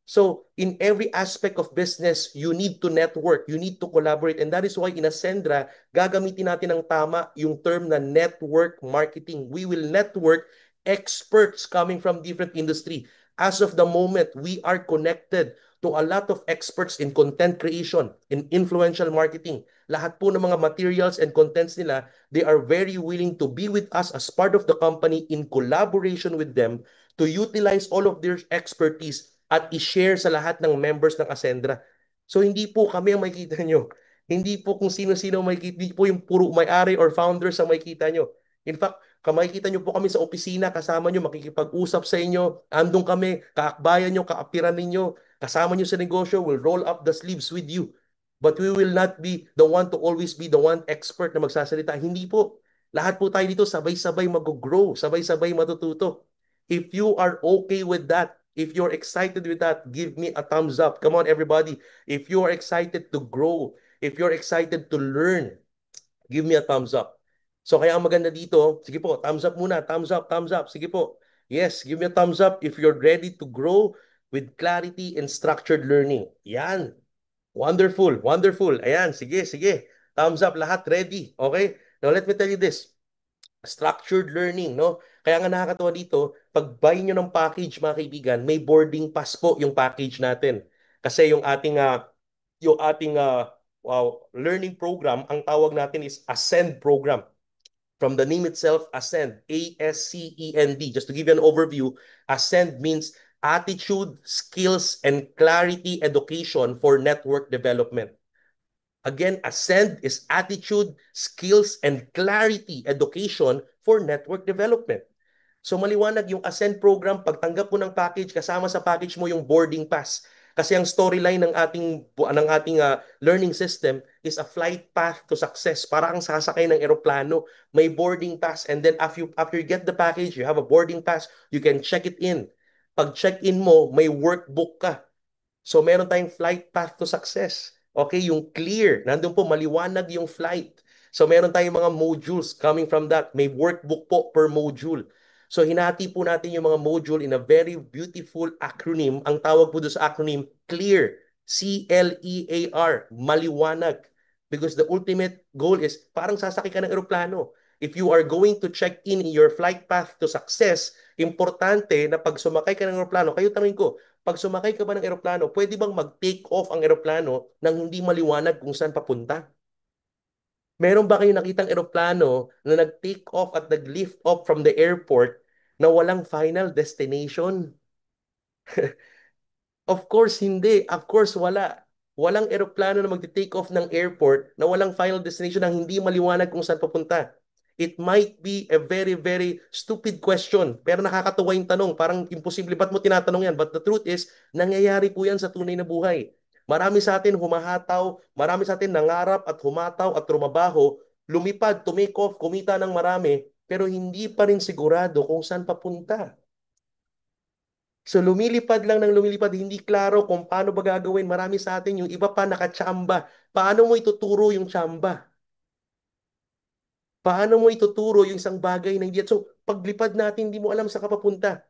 So, in every aspect of business, you need to network, you need to collaborate. And that is why in Ascendra, gagamitin natin ng tama yung term na network marketing. We will network experts coming from different industry. As of the moment, we are connected to a lot of experts in content creation, in influential marketing. Lahat po ng mga materials and contents nila, they are very willing to be with us as part of the company in collaboration with them to utilize all of their expertise at i-share sa lahat ng members ng Ascendra. So hindi po kami ang makikita nyo. Hindi po kung sino-sino makikita, hindi po yung puro may-ari or founders ang makikita nyo. In fact, makikita nyo po kami sa opisina, kasama nyo, makikipag-usap sa inyo, andun kami, kaakbayan nyo, kaapiran ninyo, kasama nyo sa negosyo, will roll up the sleeves with you. But we will not be the one to always be the one expert na magsasalita. Hindi po. Lahat po tayo dito sabay-sabay mag-grow, sabay-sabay matututo. If you are okay with that, if you're excited with that, give me a thumbs up. Come on, everybody. If you are excited to grow, if you're excited to learn, give me a thumbs up. So kaya ang maganda dito, sige po, thumbs up muna, thumbs up, thumbs up. Sige po. Yes, give me a thumbs up if you're ready to grow with clarity and structured learning. Yan. Wonderful, wonderful. Ayan, sige, sige. Thumbs up lahat, ready. Okay? Now let me tell you this. Structured learning, no? Kaya nga nakakatawa dito, pag buy nyo ng package, mga kaibigan, may boarding pass po yung package natin. Kasi yung ating learning program, ang tawag natin is Ascend program. From the name itself, Ascend, A-S-C-E-N-D. Just to give you an overview, Ascend means attitude, skills, and clarity education for network development. Again, Ascend is attitude, skills, and clarity education for network development. So maliwanag yung Ascend program, pagtanggap mo ng package, kasama sa package mo yung boarding pass. Kasi ang storyline ng ating learning system is a flight path to success. Para kang sasakay ng eroplano, may boarding pass, and then after you get the package, you have a boarding pass, you can check it in. Pag check in mo, may workbook ka. So meron tayong flight path to success. Okay, yung clear, nandun po maliwanag yung flight. So meron tayong mga modules coming from that. May workbook po per module. So hinati po natin yung mga module in a very beautiful acronym. Ang tawag po doon sa acronym, CLEAR. C-L-E-A-R. Maliwanag. Because the ultimate goal is parang sasakay ka ng eroplano. If you are going to check in your flight path to success, importante na pag sumakay ka ng eroplano, kayo tanongin ko, pag sumakay ka ba ng eroplano, pwede bang mag-take off ang eroplano nang hindi maliwanag kung saan papunta? Meron ba kayong nakitang eroplano na nag-take off at nag-lift off from the airport na walang final destination? Of course, hindi. Of course, wala. Walang eroplano na magte-take off ng airport na walang final destination na hindi maliwanag kung saan papunta. It might be a very, very stupid question, pero nakakatuwa yung tanong. Parang imposible, ba't mo tinatanong yan? But the truth is, nangyayari po yan sa tunay na buhay. Marami sa atin humahataw, marami sa atin nangarap at humataw at trumabaho, lumipad, tumake off, kumita ng marami, pero hindi pa rin sigurado kung saan papunta. So lumilipad lang ng lumilipad, hindi klaro kung paano ba gagawin. Marami sa atin, yung iba pa nakachamba. Paano mo ituturo yung chamba? Paano mo ituturo yung isang bagay na hindi? So paglipad natin, hindi mo alam sa kapapunta.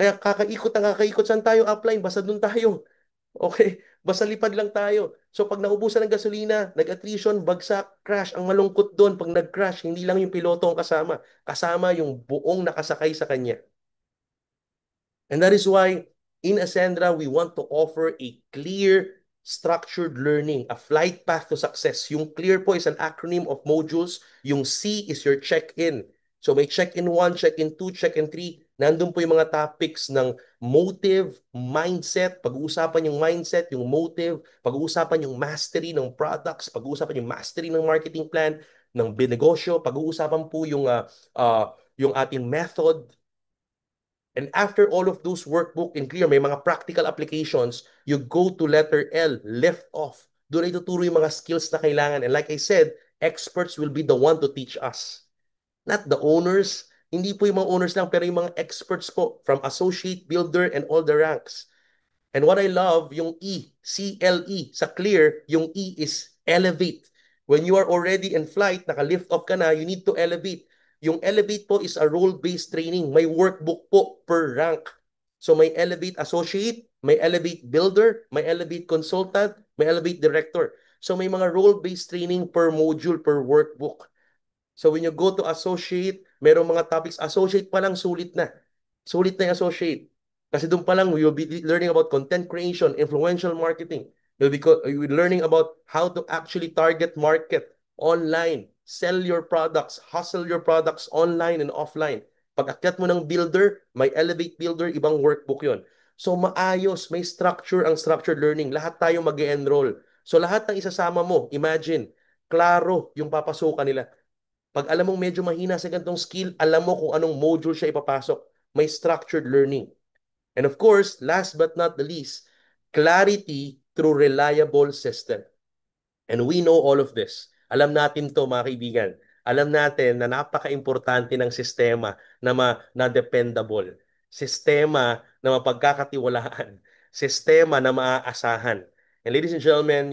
Kaya kakaikot ang kakaikot. Saan tayo upline? Basta doon tayo. Okay? Basta lipad lang tayo. So pag naubusan ng gasolina, nag-attrition, bagsak, crash. Ang malungkot doon, pag nag-crash, hindi lang yung piloto ang kasama. Kasama yung buong nakasakay sa kanya. And that is why in Ascendra, we want to offer a clear, structured learning, a flight path to success. Yung CLEAR po is an acronym of modules. Yung C is your check-in. So may check-in 1, check-in 2, check-in 3. Nandun po yung mga topics ng motive, mindset, pag-uusapan yung mindset, yung motive, pag-uusapan yung mastery ng products, pag-uusapan yung mastery ng marketing plan, ng binegosyo, pag-uusapan po yung ating method. And after all of those workbook in clear, may mga practical applications, you go to letter L, lift off. Doon ay tuturo yung mga skills na kailangan. And like I said, experts will be the one to teach us. Not the owners. Hindi po yung mga owners lang, pero yung mga experts po from associate, builder, and all the ranks. And what I love, yung E, CLE, sa clear, yung E is elevate. When you are already in flight, naka-lift off ka na, you need to elevate. Yung elevate po is a role-based training. May workbook po per rank. So may elevate associate, may elevate builder, may elevate consultant, may elevate director. So may mga role-based training per module, per workbook. So when you go to associate, merong mga topics, associate pa lang sulit na. Sulit na yung associate. Kasi doon pa lang, you'll be learning about content creation, influential marketing. You'll be learning about how to actually target market online, sell your products, hustle your products online and offline. Pag akyat mo ng builder, may elevate builder, ibang workbook yon. So maayos, may structure ang structured learning. Lahat tayo mag-enroll. So lahat ng isasama mo, imagine, klaro yung papasukan nila. Pag alam mong medyo mahina sa ganitong skill, alam mo kung anong module siya ipapasok. May structured learning. And of course, last but not the least, clarity through reliable system. And we know all of this. Alam natin to mga kaibigan. Alam natin na napaka-importante ng sistema na dependable. Sistema na mapagkakatiwalaan. Sistema na maaasahan. And ladies and gentlemen,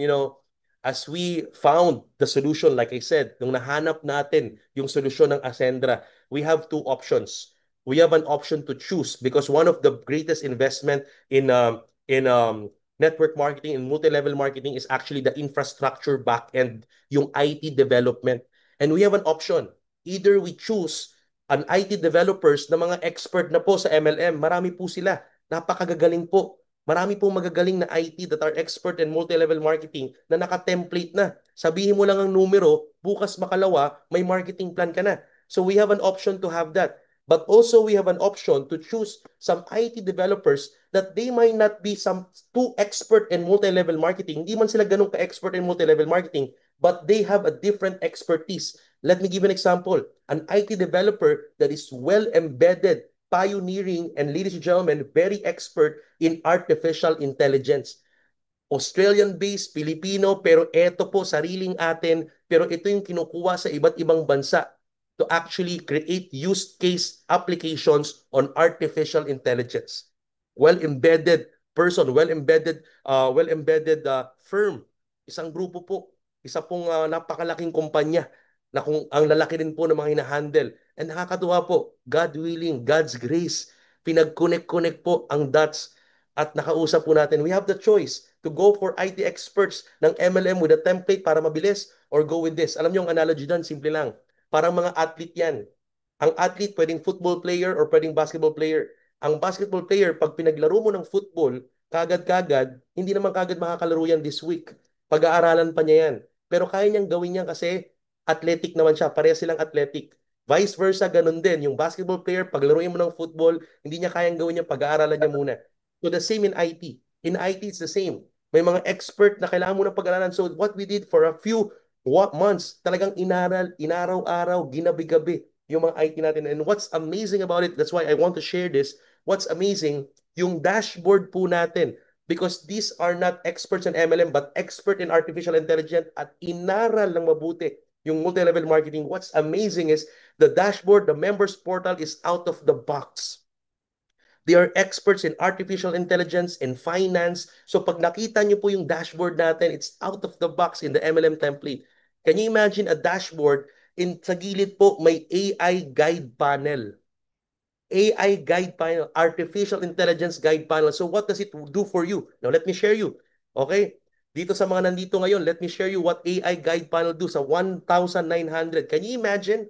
as we found the solution, like I said, nung nahanap natin yung solusyon ng Ascendra, we have two options. We have an option to choose because one of the greatest investment in network marketing and multi-level marketing is actually the infrastructure backend, yung IT development. And we have an option. Either we choose an IT developers na mga expert na po sa MLM. Marami po sila. Napakagagaling po. Marami pong magagaling na IT that are expert in multi-level marketing na naka-template na. Sabihin mo lang ang numero, bukas makalawa, may marketing plan ka na. So we have an option to have that. But also we have an option to choose some IT developers that they might not be some too expert in multi-level marketing. Hindi man sila ganun ka-expert in multi-level marketing, but they have a different expertise. Let me give an example. An IT developer that is well embedded, pioneering, and ladies and gentlemen, very expert in artificial intelligence. Australian-based, Filipino, pero ito po, sariling atin, pero ito yung kinukuha sa iba't ibang bansa to actually create use case applications on artificial intelligence. Well-embedded person, well-embedded firm. Isang grupo po, isa pong napakalaking kumpanya na kung ang lalaki rin po ng mga hinahandle. And nakakatuwa po, God willing, God's grace, pinag-connect-connect po ang dots at nakausap po natin. We have the choice to go for IT experts ng MLM with a template para mabilis or go with this. Alam niyo ang analogy dyan, simple lang. Parang mga athlete yan. Ang athlete pwedeng football player or pwedeng basketball player. Ang basketball player, pag pinaglaro mo ng football, kagad-kagad, hindi naman kagad makakalaro yan this week. Pag-aaralan pa niya yan. Pero kaya niyang gawin yan kasi athletic naman siya. Pareha silang athletic. Vice versa, ganun din. Yung basketball player, paglaruin mo ng football, hindi niya kayang gawin yan, pag-aaralan niya muna. So the same in IT. In IT, it's the same. May mga expert na kailangan mo ng pag-aralan. So what we did for a few months, talagang inaraw-araw, ginabi-gabi yung mga IT natin. And what's amazing about it, that's why I want to share this, what's amazing, yung dashboard po natin, because these are not experts in MLM, but expert in artificial intelligence at inaral ng mabuti yung multi-level marketing. What's amazing is the dashboard, the members portal is out of the box. They are experts in artificial intelligence and finance. So pag nakita nyo po yung dashboard natin, it's out of the box in the MLM template. Can you imagine a dashboard sa gilid po may AI guide panel? AI guide panel, artificial intelligence guide panel. So what does it do for you? Now let me share you. Okay? Dito sa mga nandito ngayon, let me share you what AI guide panel do sa 1,900. Can you imagine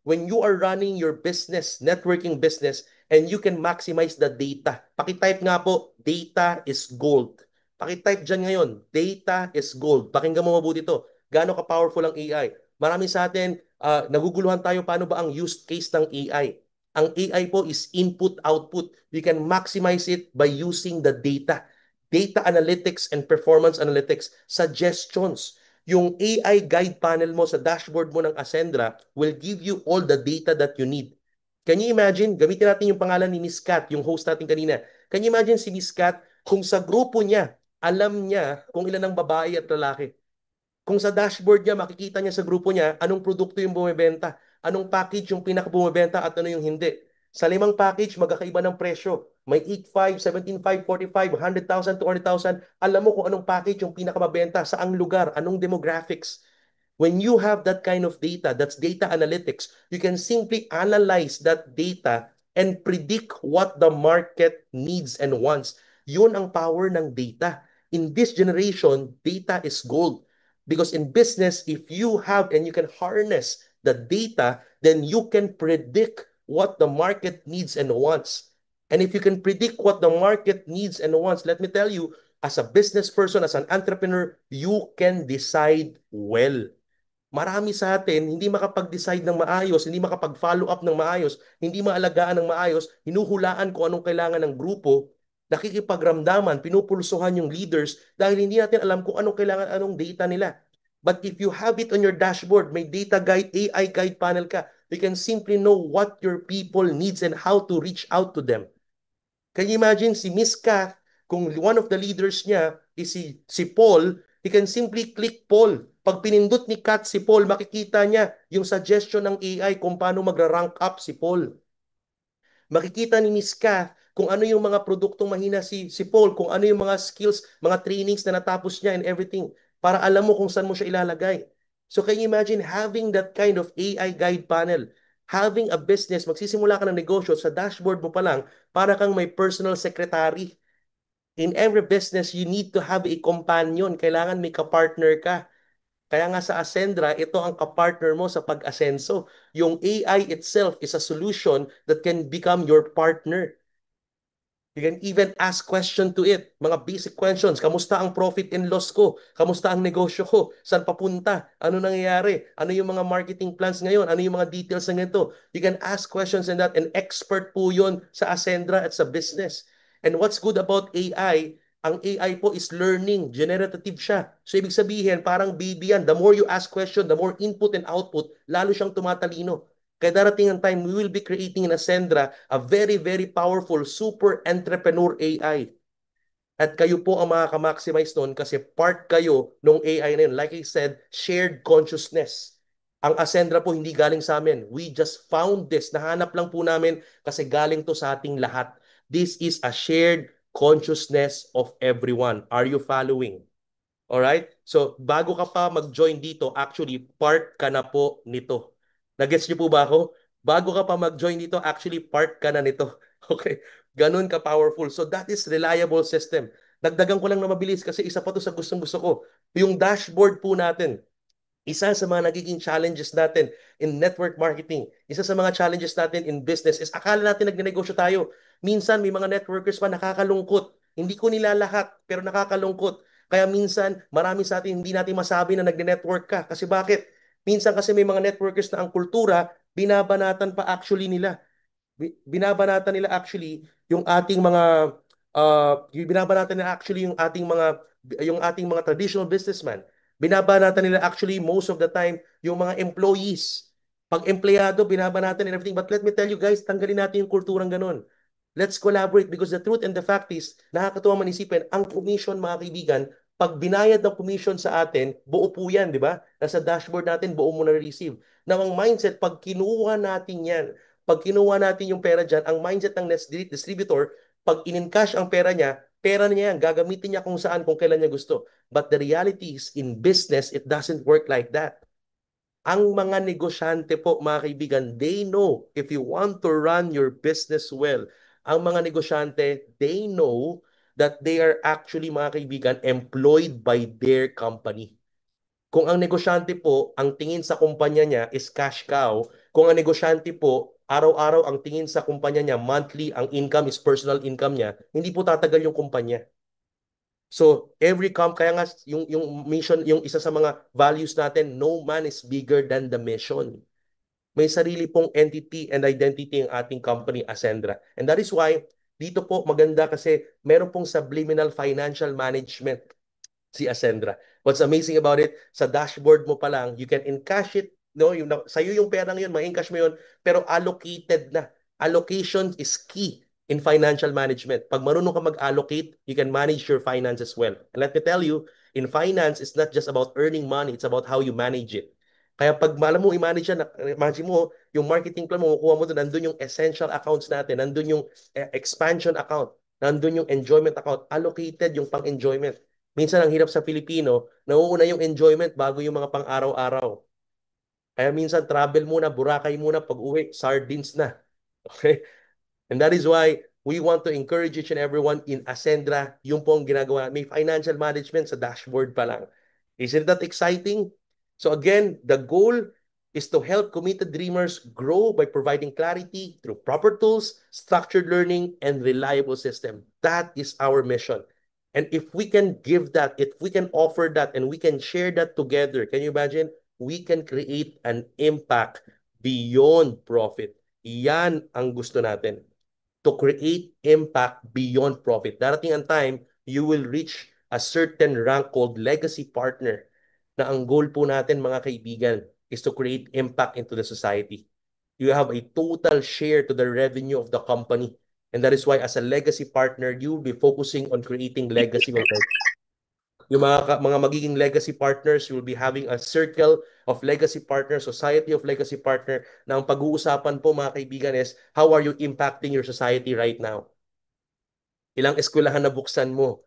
when you are running your business, networking business, and you can maximize the data? Pakitype nga po, data is gold. Pakitype dyan ngayon, data is gold. Pakinggan mo mabuti ito. Gaano ka-powerful ang AI? Marami sa atin, naguguluhan tayo paano ba ang use case ng AI. Ang AI po is input-output. You can maximize it by using the data. Data analytics and performance analytics. Suggestions. Yung AI guide panel mo sa dashboard mo ng Ascendra will give you all the data that you need. Can you imagine? Gamitin natin yung pangalan ni Miss Kat, yung host natin kanina. Can you imagine si Miss Kat, kung sa grupo niya, alam niya kung ilan ang babae at lalaki. Kung sa dashboard niya, makikita niya sa grupo niya anong produkto yung bumibenta, anong package yung pinakabumibenta at ano yung hindi. Sa limang package, magkakaiba ng presyo. May 8.5, 17.5, 45, 100,000, 200,000. Alam mo kung anong package yung pinakamabenta, saang lugar, anong demographics. When you have that kind of data, that's data analytics, you can simply analyze that data and predict what the market needs and wants. Yun ang power ng data. In this generation, data is gold. Because in business, if you have and you can harness the data, then you can predict what the market needs and wants. And if you can predict what the market needs and wants, let me tell you, as a business person, as an entrepreneur, you can decide well. Marami sa atin hindi makapag-decide ng maayos, hindi makapag-follow up ng maayos, hindi maalagaan ng maayos, hinuhulaan kung anong kailangan ng grupo, nakikipagramdaman, pinupulsuhan yung leaders dahil hindi natin alam kung anong kailangan, anong data nila. But if you have it on your dashboard, may data guide, AI guide panel ka, you can simply know what your people needs and how to reach out to them. Can you imagine si Miss Kath, kung one of the leaders niya is si Paul, he can simply click Paul. Pag pinindot ni Kat si Paul, makikita niya yung suggestion ng AI kung paano magra-rank up si Paul. Makikita ni Miss Kath kung ano yung mga produktong mahina si Paul, kung ano yung mga skills, mga trainings na natapos niya and everything, para alam mo kung saan mo siya ilalagay. So can you imagine having that kind of AI guide panel? Having a business, magsisimula ka ng negosyo, sa dashboard mo pa lang, para kang may personal secretary. In every business, you need to have a companion. Kailangan may kapartner ka. Kaya nga sa Ascendra, ito ang kapartner mo sa pag-asenso. Yung AI itself is a solution that can become your partner. You can even ask question to it. Mga basic questions. Kamusta ang profit and loss ko? Kamusta ang negosyo ko? Saan papunta? Ano nangyayari? Ano yung mga marketing plans ngayon? Ano yung mga details ng ito? You can ask questions and that. And expert po yun sa Ascendra at sa business. And what's good about AI, ang AI po is learning. Generative siya. So ibig sabihin, parang baby yan. The more you ask question, the more input and output, lalo siyang tumatalino. Kaya darating ang time, we will be creating in Ascendra a very, very powerful super entrepreneur AI. At kayo po ang makaka-maximize nun kasi part kayo ng AI na yun. Like I said, shared consciousness. Ang Ascendra po hindi galing sa amin. We just found this. Nahanap lang po namin kasi galing to sa ating lahat. This is a shared consciousness of everyone. Are you following? Alright? So, bago ka pa mag-join dito, actually, part ka na po nito. Nagets niyo po ba ako? Bago ka pa mag-join dito, actually, part ka na nito. Okay? Ganun ka powerful. So, that is reliable system. Dagdagan ko lang na mabilis kasi isa pa to sa gustong-gusto ko. Yung dashboard po natin, isa sa mga nagiging challenges natin in network marketing, isa sa mga challenges natin in business is akala natin nagnenegosyo tayo. Minsan may mga networkers pa nakakalungkot. Hindi ko nila lahat, pero nakakalungkot. Kaya minsan marami sa atin hindi natin masabi na nagne-network ka. Kasi bakit? Minsan kasi may mga networkers na ang kultura, binabanatan pa actually nila. Binabanatan nila actually yung ating mga binaba natin na actually yung ating mga traditional businessman. Binaba natin nila actually most of the time yung mga employees. Pag empleyado, binaba natin and everything. But let me tell you guys, tanggalin natin yung kulturang ganun. Let's collaborate because the truth and the fact is, nakakatuwa man isipin, ang commission, mga kaibigan, pag binayad ng commission sa atin, buo po yan, di ba? Nasa dashboard natin, buo mo na-receive. Now, ang mindset, pag kinuha natin yung pera dyan, ang mindset ng next distributor, pag in-encash ang pera niya yan, gagamitin niya kung saan, kung kailan niya gusto. But the reality is, in business, it doesn't work like that. Ang mga negosyante po, mga kaibigan, they know if you want to run your business well, ang mga negosyante, they know that they are actually, mga kaibigan, employed by their company. Kung ang negosyante po, ang tingin sa kumpanya niya is cash cow, kung ang negosyante po, araw-araw ang tingin sa kumpanya niya, monthly, ang income is personal income niya, hindi po tatagal yung kumpanya. So, kaya nga yung mission, yung isa sa mga values natin, no man is bigger than the mission. May sarili pong entity and identity ang ating company, Ascendra. And that is why, dito po maganda kasi meron pong subliminal financial management si Ascendra. What's amazing about it, sa dashboard mo pa lang, you can encash it, no? Sa'yo yung perang yun, ma-encash mo yun, pero allocated na. Allocation is key in financial management. Pag marunong ka mag-allocate, you can manage your finances well. And let me tell you, in finance, it's not just about earning money, it's about how you manage it. Kaya pag alam mo i-manage yan, imagine mo, yung marketing plan mo, kukuha mo doon, nandun yung essential accounts natin, nandun yung expansion account, nandun yung enjoyment account, allocated yung pang-enjoyment. Minsan ang hirap sa Pilipino, nauuna yung enjoyment bago yung mga pang-araw-araw. Kaya minsan travel muna, Boracay muna, pag-uwi, sardines na. Okay? And that is why we want to encourage each and everyone in Ascendra, yung pong ginagawa. May financial management sa dashboard pa lang. Isn't that exciting? So again, the goal is to help committed dreamers grow by providing clarity through proper tools, structured learning, and reliable system. That is our mission. And if we can give that, if we can offer that, and we can share that together, can you imagine? We can create an impact beyond profit. Yan ang gusto natin, to create impact beyond profit. Darating ang time, you will reach a certain rank called legacy partner na ang goal po natin, mga kaibigan, is to create impact into the society. You have a total share to the revenue of the company. And that is why as a legacy partner, you will be focusing on creating legacy. Yung mga magiging legacy partners, you will be having a circle of legacy partners, society of legacy partner, na ang pag-uusapan po, mga kaibigan, is how are you impacting your society right now? Ilang eskwelahan na buksan mo?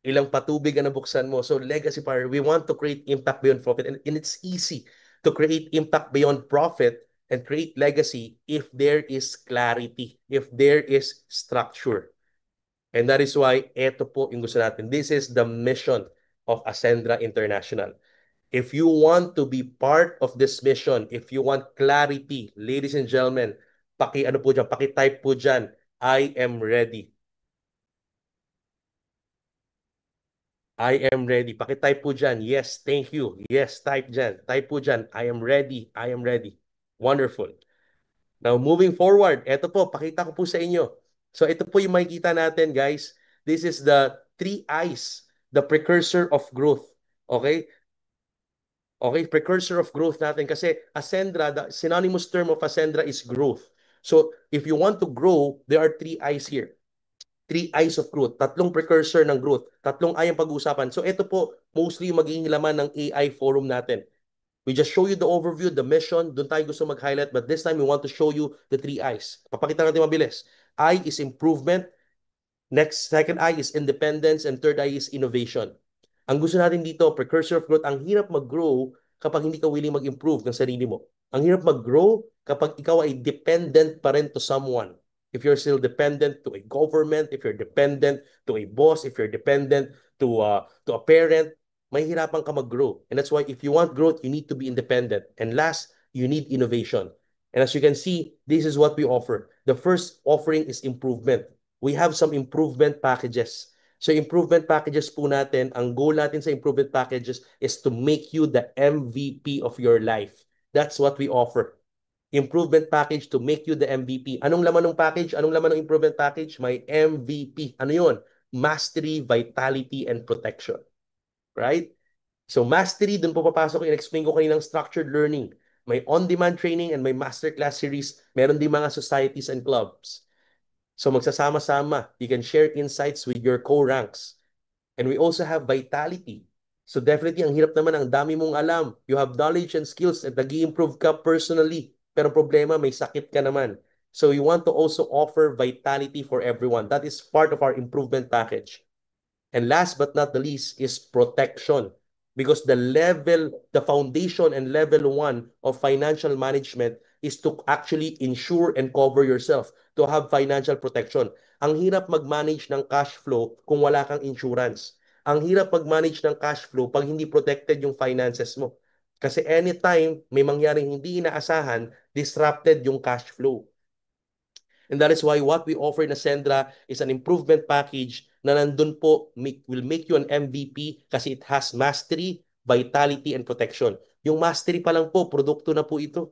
Ilang patubig na nabuksan mo? So legacy partner, we want to create impact beyond profit. And it's easy to create impact beyond profit and create legacy if there is clarity, if there is structure. And that is why ito po yung gusto natin. This is the mission of Ascendra International. If you want to be part of this mission, if you want clarity, ladies and gentlemen, paki-type po dyan, I am ready. I am ready. Paki-type po dyan, yes, thank you. Yes, type dyan. Type po dyan, I am ready. I am ready. Wonderful. Now, moving forward, ito po, pakita ko po sa inyo. So, ito po yung makikita natin, guys. This is the 3 I's, the precursor of growth. Okay? Okay, precursor of growth natin. Kasi Ascendra, the synonymous term of Ascendra is growth. So, if you want to grow, there are 3 I's here. 3 I's of growth. Tatlong precursor ng growth. Tatlong I ang pag-uusapan. So, ito po, mostly yung magiging laman ng AI forum natin. We just show you the overview, the mission. Doon tayo gusto mag-highlight. But this time, we want to show you the 3 I's. Papakita natin mabilis. I is improvement. Second I is independence. And third I is innovation. Ang gusto natin dito, precursor of growth, ang hirap mag-grow kapag hindi ka willing mag-improve ng sarili mo. Ang hirap mag-grow kapag ikaw ay dependent pa rin to someone. If you're still dependent to a government, if you're dependent to a boss, if you're dependent to a parent, mahihirapan ka mag-grow. And that's why if you want growth, you need to be independent. And last, you need innovation. And as you can see, this is what we offer. The first offering is improvement. We have some improvement packages. So improvement packages po natin, ang goal natin sa improvement packages is to make you the MVP of your life. That's what we offer. Improvement package to make you the MVP. Anong laman ng package? Anong laman ng improvement package? May MVP. Ano yun? mastery, vitality, and protection. Right? So mastery, dun po papasok, in-explain ko kaninang structured learning. May on-demand training and may masterclass series. Meron din mga societies and clubs. So magsasama-sama. You can share insights with your co-ranks. And we also have vitality. So definitely, ang hirap naman, ang dami mong alam. You have knowledge and skills at nag-i-improve ka personally. Pero problema, may sakit ka naman. So we want to also offer vitality for everyone. That is part of our improvement package. And last but not the least is protection. Because the foundation and level one of financial management is to actually insure and cover yourself, to have financial protection. Ang hirap mag-manage ng cash flow kung wala kang insurance. Ang hirap mag-manage ng cash flow pag hindi protected yung finances mo. Kasi anytime may mangyaring hindi inaasahan, disrupted yung cash flow. And that is why what we offer in Ascendra is an improvement package na nandun po will make you an MVP kasi it has mastery, vitality, and protection. Yung mastery pa lang po, produkto na po ito.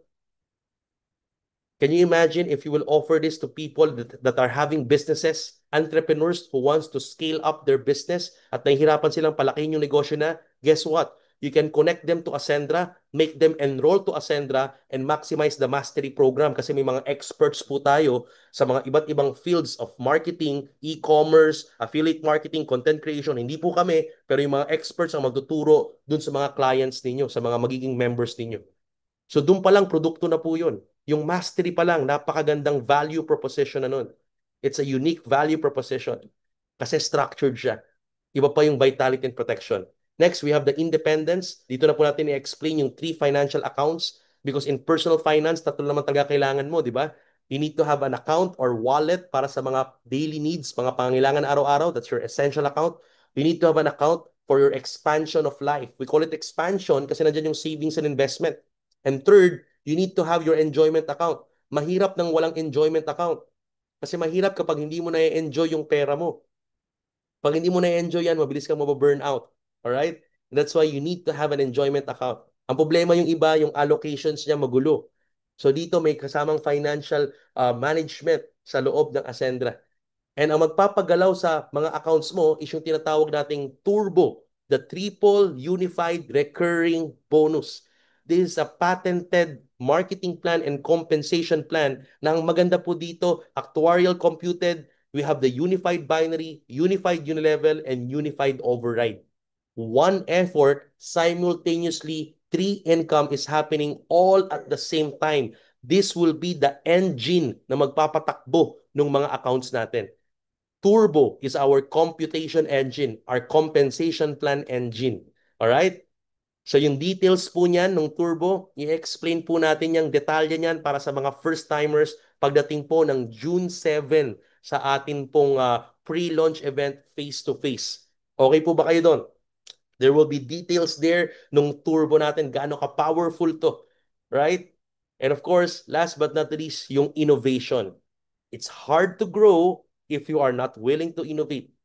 Can you imagine if you will offer this to people that are having businesses, entrepreneurs who wants to scale up their business at nahihirapan silang palakihin yung negosyo na, guess what? You can connect them to Ascendra, make them enroll to Ascendra, and maximize the mastery program kasi may mga experts po tayo sa mga iba't ibang fields of marketing, e-commerce, affiliate marketing, content creation. Hindi po kami, pero yung mga experts ang magtuturo dun sa mga clients ninyo, sa mga magiging members ninyo. So doon pa lang produkto na po yun. Yung mastery pa lang, napakagandang value proposition na nun. It's a unique value proposition kasi structured siya. Iba pa yung vitality and protection. Next, we have the independence. Dito na po natin i-explain yung 3 financial accounts because in personal finance, tatlo naman talaga kailangan mo, di ba? You need to have an account or wallet para sa mga daily needs, mga pangangailangan araw-araw. That's your essential account. You need to have an account for your expansion of life. We call it expansion kasi nandiyan yung savings and investment. And third, you need to have your enjoyment account. Mahirap nang walang enjoyment account. Kasi mahirap kapag hindi mo na-enjoy yung pera mo. Pag hindi mo na-enjoy yan, mabilis kang mababurn out. Alright? That's why you need to have an enjoyment account. Ang problema yung iba, yung allocations niya magulo. So dito may kasamang financial management sa loob ng Ascendra. And ang magpapagalaw sa mga accounts mo is yung tinatawag nating turbo, the triple unified recurring bonus. This is a patented marketing plan and compensation plan na ang maganda po dito, actuarial computed, we have the unified binary, unified unilevel, and unified override. One effort, simultaneously, 3 income is happening all at the same time. This will be the engine na magpapatakbo ng mga accounts natin. Turbo is our computation engine, our compensation plan engine. All right? So yung details po niyan ng Turbo, i-explain po natin yung detalye niyan para sa mga first-timers pagdating po ng June 7 sa atin pong pre-launch event face-to-face. Okay po ba kayo doon? There will be details there nung Turbo natin, gaano ka-powerful to. Right? And of course, last but not least, yung innovation. It's hard to grow if you are not willing to innovate.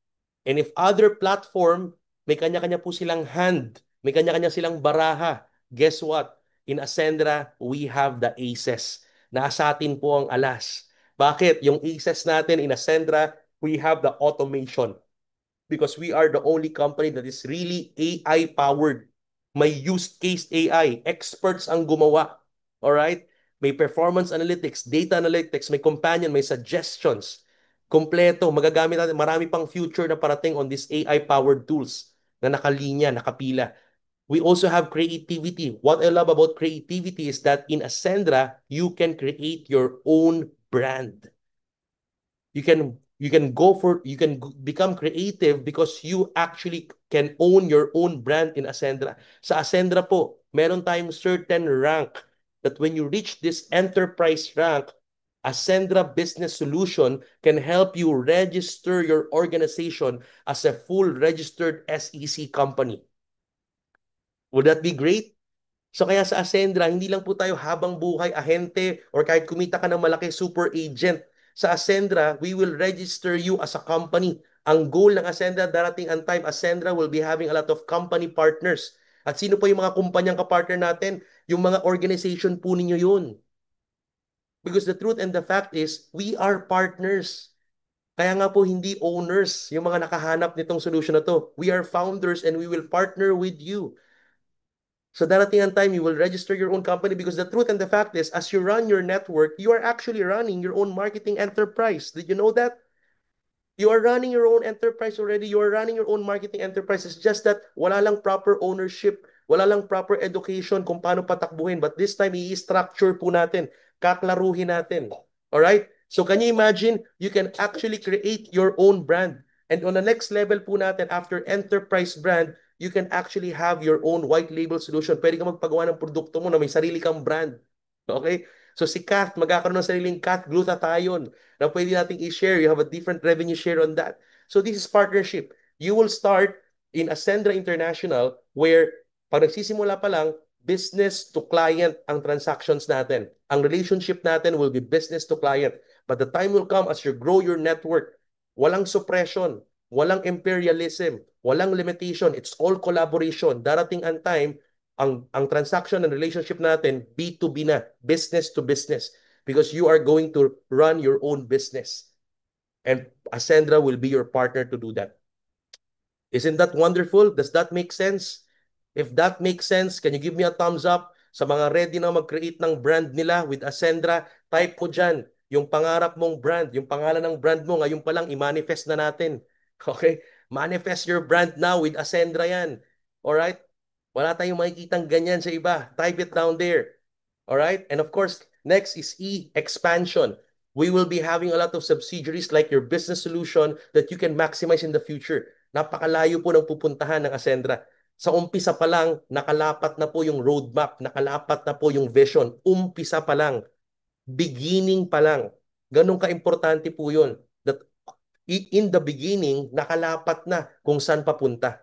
And if other platform, may kanya-kanya po silang hand, may kanya-kanya silang baraha. Guess what? In Ascendra, we have the aces. Nasa atin po ang alas. Bakit? Yung aces natin in Ascendra, we have the automation. Because we are the only company that is really AI-powered. May use case AI. Experts ang gumawa. Alright? May performance analytics, data analytics, may companion, may suggestions. Kompleto, magagamit natin. Marami pang future na parating on these AI-powered tools na nakalinya, nakapila. We also have creativity. What I love about creativity is that in Ascendra, you can create your own brand. You can become creative because you actually can own your own brand in Ascendra. Sa Ascendra po, meron tayong certain rank that when you reach this enterprise rank, Ascendra Business Solution can help you register your organization as a full registered SEC company. Would that be great? So kaya sa Ascendra, hindi lang po tayo habang buhay ahente or kahit kumita ka ng malaki super agent. Sa Ascendra, we will register you as a company. Ang goal ng Ascendra, darating ang time, Ascendra will be having a lot of company partners. At sino po yung mga kumpanyang kapartner natin? Yung mga organization po ninyo yun. Because the truth and the fact is, we are partners. Kaya nga po hindi owners yung mga nakahanap nitong solution na to. We are founders and we will partner with you. So darating ang time, you will register your own company because the truth and the fact is, as you run your network, you are actually running your own marketing enterprise. Did you know that? You are running your own enterprise already. You are running your own marketing enterprise. It's just that wala lang proper ownership, wala lang proper education kung paano patakbuhin. But this time, i-structure po natin. Kaklaruhin natin. Alright? So can you imagine, you can actually create your own brand. And on the next level po natin, after enterprise brand, you can actually have your own white label solution. Pwede ka magpagawa ng produkto mo na may sarili kang brand. Okay? So si Kath, magkakaroon ng sariling Kath Glutathione na pwede nating i-share. You have a different revenue share on that. So this is partnership. You will start in Ascendra International where pag nagsisimula pa lang, business to client ang transactions natin. Ang relationship natin will be business to client. But the time will come as you grow your network, walang suppression, walang imperialism, walang limitation. It's all collaboration. Darating ang time, ang transaction and relationship natin, B2B na, business to business. Because you are going to run your own business. And Ascendra will be your partner to do that. Isn't that wonderful? Does that make sense? If that makes sense, can you give me a thumbs up? Sa mga ready na mag-create ng brand nila with Ascendra, type ko dyan yung pangarap mong brand, yung pangalan ng brand mo, ngayon pa lang i-manifest na natin. Okay? Manifest your brand now with Ascendra yan. Alright? Wala tayong makikitang ganyan sa iba. Type it down there. Alright? And of course, next is E, expansion. We will be having a lot of subsidiaries like your business solution that you can maximize in the future. Napakalayo po ng pupuntahan ng Ascendra. Sa umpisa pa lang, nakalapat na po yung roadmap, nakalapat na po yung vision. Umpisa pa lang, beginning pa lang. Ganun ka-importante po yun. That in the beginning, nakalapat na kung saan papunta.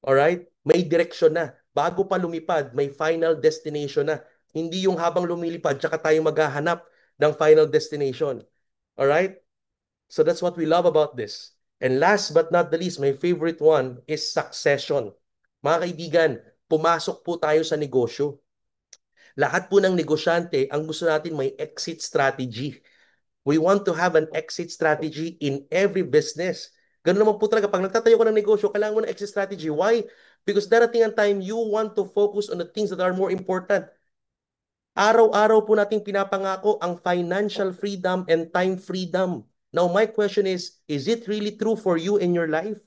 Alright? May direksyon na. Bago pa lumipad, may final destination na. Hindi yung habang lumilipad, tsaka tayo maghahanap ng final destination. Alright? So that's what we love about this. And last but not the least, my favorite one is succession. Mga kaibigan, pumasok po tayo sa negosyo. Lahat po ng negosyante, ang gusto natin may exit strategy. We want to have an exit strategy in every business. Ganun naman po talaga. Pag nagtatayo ka ng negosyo, kailangan mo ng exit strategy. Why? Because darating ang time, you want to focus on the things that are more important. Araw-araw po nating pinapangako ang financial freedom and time freedom. Now, my question is it really true for you in your life?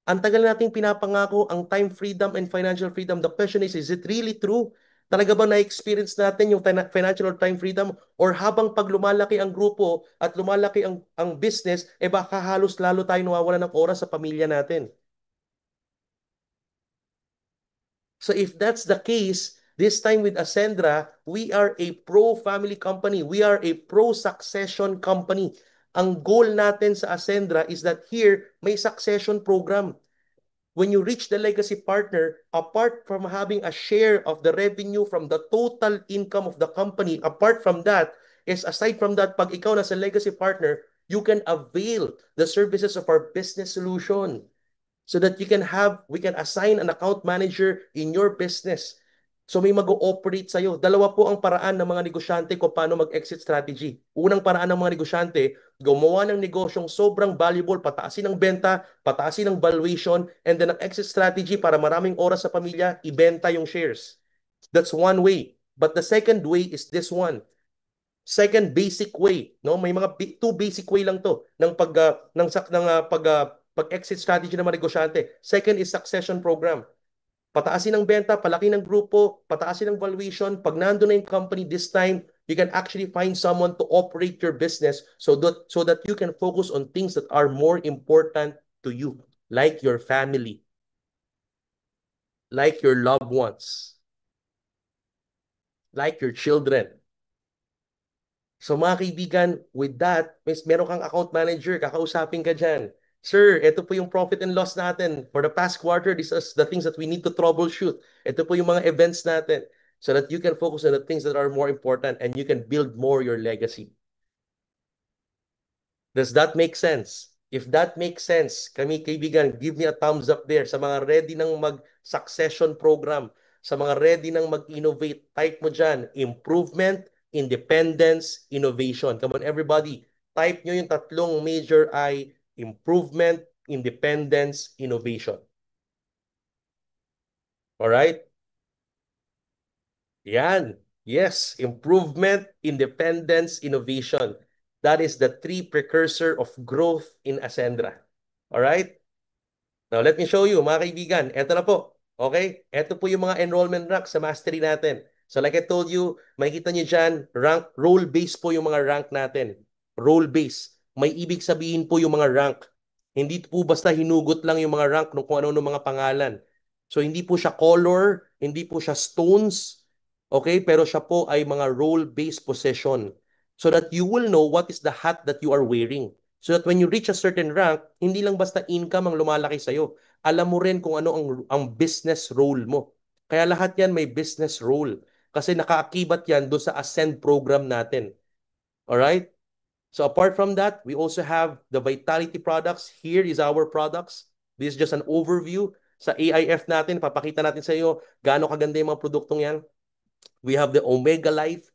Ang tagal nating pinapangako ang time freedom and financial freedom. The question is it really true? Talaga ba na-experience natin yung financial or time freedom? Or habang pag lumalaki ang grupo at lumalaki ang business, baka halos lalo tayo nawawala ng oras sa pamilya natin. So if that's the case, this time with Ascendra, we are a pro-family company. We are a pro-succession company. Ang goal natin sa Ascendra is that here, may succession program. When you reach the legacy partner, apart from having a share of the revenue from the total income of the company, apart from that, is aside from that, pag ikaw na sa legacy partner, you can avail the services of our business solution so that we can assign an account manager in your business. So may mag-ooperate sa'yo. Dalawa po ang paraan ng mga negosyante kung paano mag-exit strategy. Unang paraan ng mga negosyante, gumawa ng negosyong sobrang valuable, pataasin ang benta, pataasin ang valuation, and then ang exit strategy para maraming oras sa pamilya, ibenta yung shares. That's one way. But the second way is this one. Second basic way, no? May mga two basic way lang to ng pag-exit strategy ng mga negosyante. Second is succession program. Pataasin ang benta, palaki ng grupo, pataasin ang valuation. Pag nandun na yung company this time, you can actually find someone to operate your business so that you can focus on things that are more important to you, like your family, like your loved ones, like your children. So mga kaibigan, with that, meron kang account manager, kakausapin ka dyan. Sir, ito po yung profit and loss natin. For the past quarter, this is the things that we need to troubleshoot. Ito po yung mga events natin so that you can focus on the things that are more important and you can build more your legacy. Does that make sense? If that makes sense, kami kaibigan, give me a thumbs up there. Sa mga ready ng mag-succession program, sa mga ready ng mag-innovate, type mo dyan, improvement, independence, innovation. Come on, everybody. type nyo yung tatlong major I: improvement, independence, innovation. Alright? Yan. Yes, improvement, independence, innovation. That is the three precursor of growth in Ascendra. Alright? Now, let me show you, mga kaibigan. Ito na po. Okay? Ito po yung mga enrollment rank sa mastery natin. So like I told you, makikita nyo dyan, rank, role-based po yung mga rank natin. Role-based. May ibig sabihin po yung mga rank. Hindi po basta hinugot lang yung mga rank ng kung ano ng mga pangalan. So hindi po siya color, hindi po siya stones, okay? Pero siya po ay mga role-based position. So that you will know what is the hat that you are wearing. So that when you reach a certain rank, hindi lang basta income ang lumalaki sa'yo. Alam mo rin kung ano ang business role mo. Kaya lahat yan may business role. Kasi nakaakibat yan doon sa Ascend program natin. Alright? So apart from that, we also have the Vitality products. Here is our products. This is just an overview. Sa AIF natin, papakita natin sa iyo gaano kaganda yung mga produktong yan. We have the Omega Life.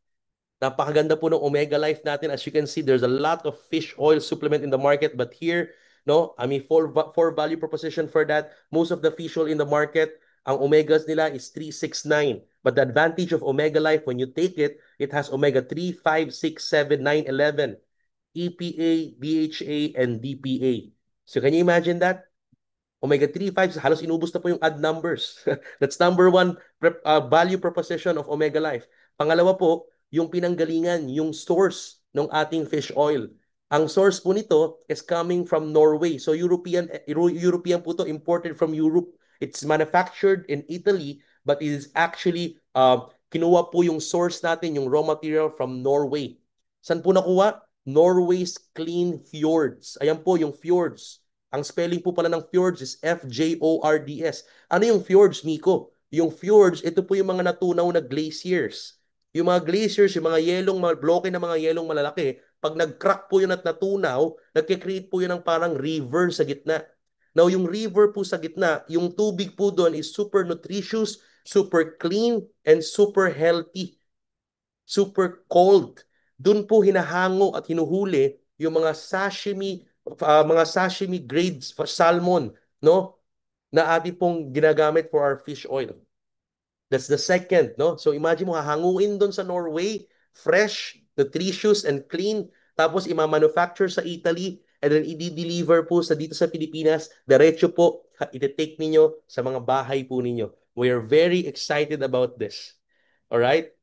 Napakaganda po ng Omega Life natin. As you can see, there's a lot of fish oil supplement in the market. But here, no, I mean, for value proposition for that, most of the fish oil in the market, ang omegas nila is 369. But the advantage of Omega Life, when you take it, it has omega 3, 5, 6, 7, 9, 11, EPA, DHA, and DPA. So can you imagine that? Omega-3, 5, halos inubos na po yung add numbers. That's number one value proposition of Omega Life. Pangalawa po, yung pinanggalingan, yung source ng ating fish oil. Ang source po nito is coming from Norway. So European po to, imported from Europe. It's manufactured in Italy, but it is actually kinuha po yung source natin, yung raw material from Norway. Saan po nakuha? Norway's Clean Fjords. Ayan po yung fjords. Ang spelling po pala ng fjords is Fjords. Ano yung fjords, Miko? Yung fjords, ito po yung mga natunaw na glaciers. Yung mga glaciers, yung mga yelong, mga bloke na mga yelong malalaki, pag nag-crack po yun at natunaw, nagkikreate po yun ng parang river sa gitna. Now, yung river po sa gitna, yung tubig po doon is super nutritious, super clean, and super healthy. Super cold. Doon po hinahango at hinuhuli yung mga sashimi grades for salmon, no? Na ating pong ginagamit for our fish oil. That's the second, no? So imagine mo, hahanguin doon sa Norway, fresh, nutritious, and clean. Tapos ima-manufacture sa Italy, and then i-deliver po dito sa Pilipinas. Diretso po, iti-take ninyo sa mga bahay po ninyo. We are very excited about this. Alright?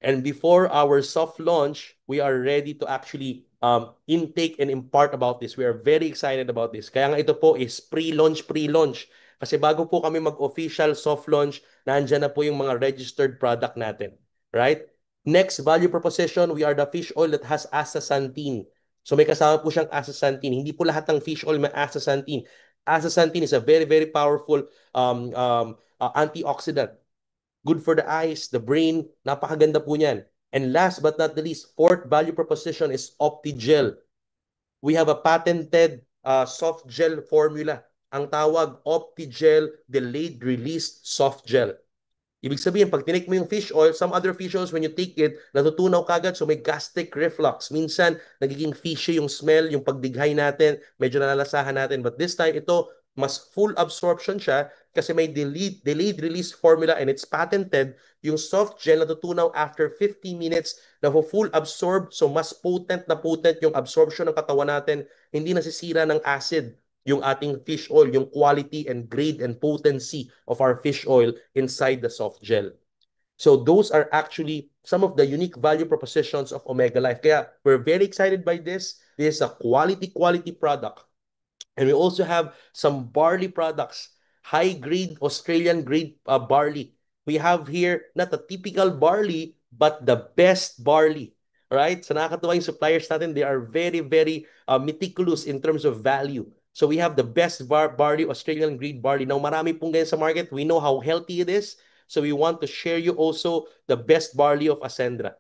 And before our soft launch, we are ready to actually intake and impart about this. We are very excited about this. Kaya nga ito po is pre-launch. Kasi bago po kami mag-official soft launch, nandyan na po yung mga registered product natin. Right? Next value proposition, we are the fish oil that has astaxanthin. So may kasama po siyang astaxanthin. Hindi po lahat ng fish oil may astaxanthin. Astaxanthin is a very, very powerful antioxidant. Good for the eyes, the brain. Napakaganda po niyan. And last but not the least, fourth value proposition is OptiGel. We have a patented soft gel formula. Ang tawag OptiGel Delayed Release Soft Gel. Ibig sabihin, pag tinik mo yung fish oil, some other fish oils, when you take it, natutunaw kagad, so may gastric reflux. Minsan, nagiging fishy yung smell, yung pagdighay natin, medyo nalalasahan natin. But this time, ito, mas full absorption siya kasi may delayed release formula and it's patented. Yung soft gel natutunaw after 50 minutes na full absorb, so mas potent na potent yung absorption ng katawan natin. Hindi nasisira ng acid yung ating fish oil, yung quality and grade and potency of our fish oil inside the soft gel. So those are actually some of the unique value propositions of Omega Life. Kaya we're very excited by this. This is a quality product. And we also have some barley products, high grade Australian grade barley. We have here not a typical barley, but the best barley. Right? So nakakatuwa yung suppliers natin, they are very, very meticulous in terms of value. So we have the best barley, Australian grade barley. Now marami pong ganyan sa market. We know how healthy it is. So we want to share you also the best barley of Ascendra.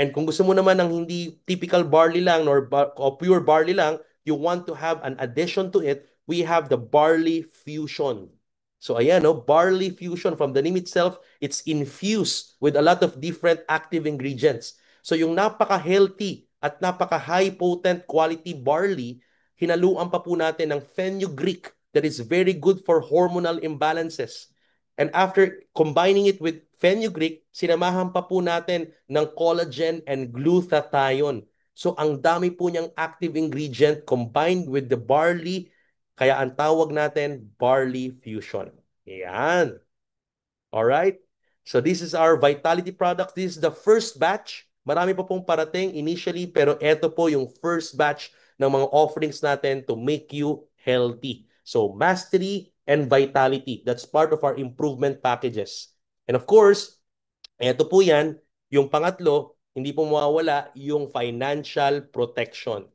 And kung gusto mo naman ng hindi typical barley lang or pure barley lang, you want to have an addition to it, we have the barley fusion. So ayan, no, barley fusion from the name itself, it's infused with a lot of different active ingredients. So yung napaka-healthy at napaka-high potent quality barley, hinaluan pa po natin ng fenugreek that is very good for hormonal imbalances. And after combining it with fenugreek, sinamahan pa po natin ng collagen and glutathione. So ang dami po niyang active ingredient combined with the barley, kaya ang tawag natin barley fusion. Yan. All right? So this is our Vitality product. This is the first batch. Marami pa pong parating initially, pero ito po yung first batch ng mga offerings natin to make you healthy. So mastery and vitality. That's part of our improvement packages. And of course, ito po yan, yung pangatlo, hindi po mawawala yung financial protection.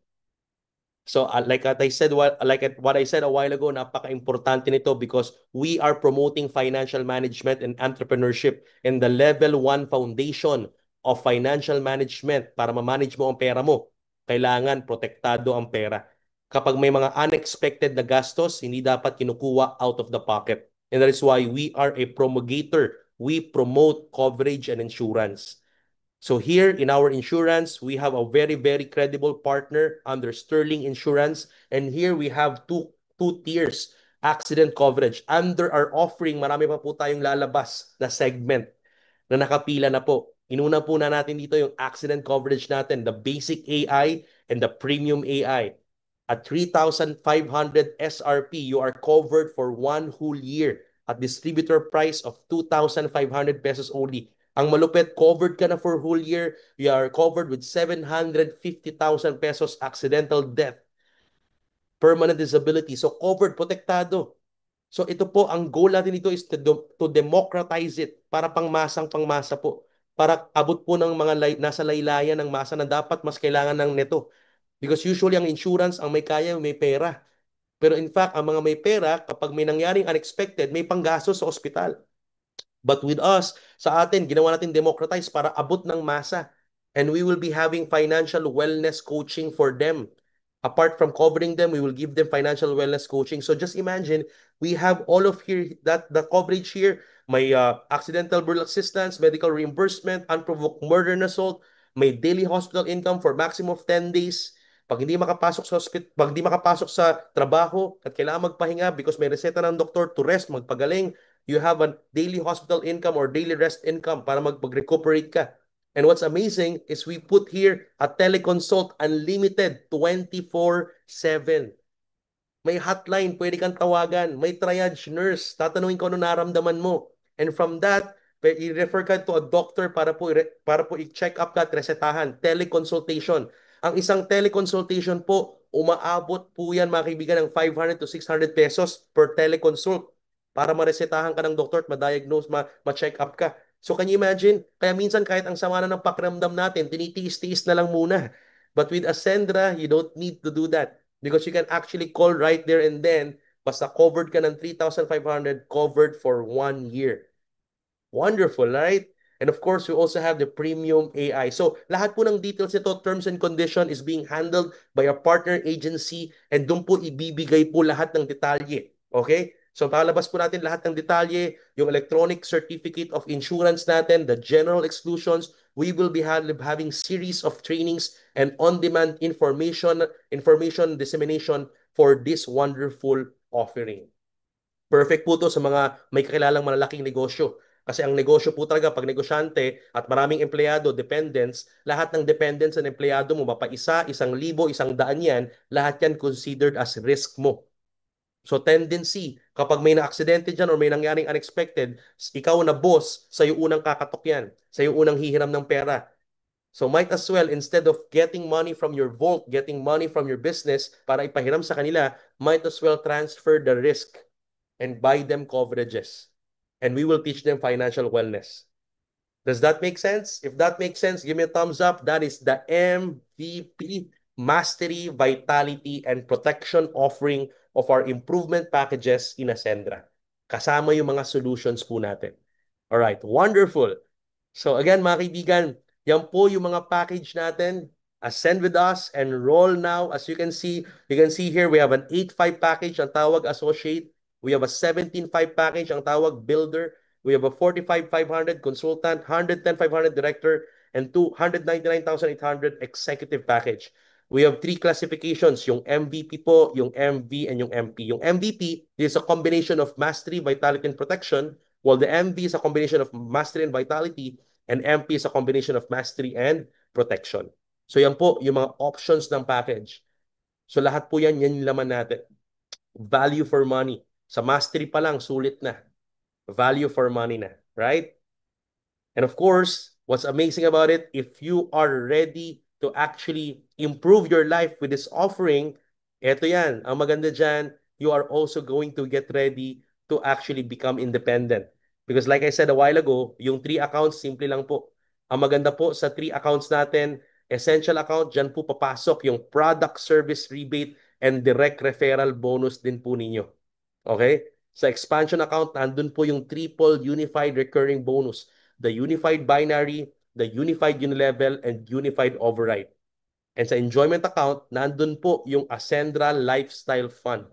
So like what I said, what I said a while ago, napaka-importante nito because we are promoting financial management and entrepreneurship in the level 1 foundation of financial management. Para ma-manage mo ang pera mo, kailangan protektado ang pera. Kapag may mga unexpected na gastos, hindi dapat kinukuha out of the pocket. And that is why we are a promulgator. We promote coverage and insurance. So here in our insurance, we have a very, very credible partner under Sterling Insurance. And here we have two tiers accident coverage. Under our offering, marami pa po tayong lalabas na segment na nakapila na po. Inuna po na natin dito yung accident coverage natin, the basic AI and the premium AI. At 3,500 SRP, you are covered for one whole year at distributor price of 2,500 pesos only. Ang malupit, covered ka na for whole year. You are covered with 750,000 pesos accidental death, permanent disability. So covered, protektado. So ito po, ang goal natin dito is to democratize it para pangmasa po. Para abot po ng mga nasa laylayan ng masa na dapat mas kailangan ng neto. Because usually ang insurance, ang may kaya, may pera. Pero in fact, ang mga may pera, kapag may nangyaring unexpected, may panggastos sa ospital. But with us, sa atin, ginawa natin democratize para abot ng masa. And we will be having financial wellness coaching for them. Apart from covering them, we will give them financial wellness coaching. So just imagine, we have all of here, that the coverage here, may accidental burial assistance, medical reimbursement, unprovoked murder and assault, may daily hospital income for maximum of 10 days. Pag hindi makapasok sa trabaho at kailangan magpahinga because may reseta ng doktor to rest, magpagaling, you have a daily hospital income or daily rest income para mag-recuperate ka. And what's amazing is we put here a teleconsult unlimited 24/7. May hotline, pwede kang tawagan. May triage nurse, tatanungin ko ano naramdaman mo. And from that, i-refer ka to a doctor para po i-check up ka at resetahan. Teleconsultation. Ang isang teleconsultation po, umaabot po yan mga kaibigan ng 500 to 600 pesos per teleconsult para maresetahan ka ng doktor at ma-diagnose, ma-check up ka. So can you imagine? Kaya minsan kahit ang sama na ng pakiramdam natin, tinitiis-tiis na lang muna. But with Ascendra, you don't need to do that because you can actually call right there and then, basta covered ka ng 3,500, covered for 1 year. Wonderful, right? And of course, we also have the premium AI. So lahat po ng details nito, terms and condition is being handled by a partner agency and doon po ibibigay po lahat ng detalye. Okay? So palabas po natin lahat ng detalye, yung electronic certificate of insurance natin, the general exclusions, we will be having series of trainings and on-demand information dissemination for this wonderful offering. Perfect po to sa mga may kakilalang malalaking negosyo. Kasi ang negosyo po talaga, pag negosyante at maraming empleyado, dependents, lahat ng dependents ng empleyado mo, mapa-isa, 1,000, 100 yan, lahat yan considered as risk mo. So tendency, kapag may na-aksidente dyan or may nangyaring unexpected, ikaw na boss, sa'yo unang kakatok yan. Sa'yo unang hihiram ng pera. So might as well, instead of getting money from your vault, getting money from your business para ipahiram sa kanila, might as well transfer the risk and buy them coverages. And we will teach them financial wellness. Does that make sense? If that makes sense, give me a thumbs up. That is the MVP Mastery, Vitality, and Protection offering of our improvement packages in Ascendra. Kasama yung mga solutions po natin. All right, wonderful. So again, mga kaibigan, yan po yung mga package natin. Ascend with us, enroll now. As you can see here, we have an 8-5 package, ang tawag associate. We have a 17-5 package, ang tawag builder. We have a 45,500 consultant, 110,500 director, and 299,800 executive package. We have three classifications, yung MVP po, yung MV, and yung MP. Yung MVP is a combination of mastery, vitality, and protection, while the MV is a combination of mastery and vitality, and MP is a combination of mastery and protection. So yan po yung mga options ng package. So lahat po yan, yan yung laman natin. Value for money. Sa mastery pa lang, sulit na. Value for money na. Right? And of course, what's amazing about it, if you are ready to actually improve your life with this offering, eto yan, ang maganda dyan, you are also going to get ready to actually become independent. Because like I said a while ago, yung three accounts, simple lang po. Ang maganda po sa three accounts natin, essential account, dyan po papasok yung product service rebate and direct referral bonus din po ninyo. Okay? Sa expansion account, nandun po yung triple unified recurring bonus, the unified binary, the unified unilevel, and unified override. And sa enjoyment account, nandun po yung Ascendra Lifestyle Fund.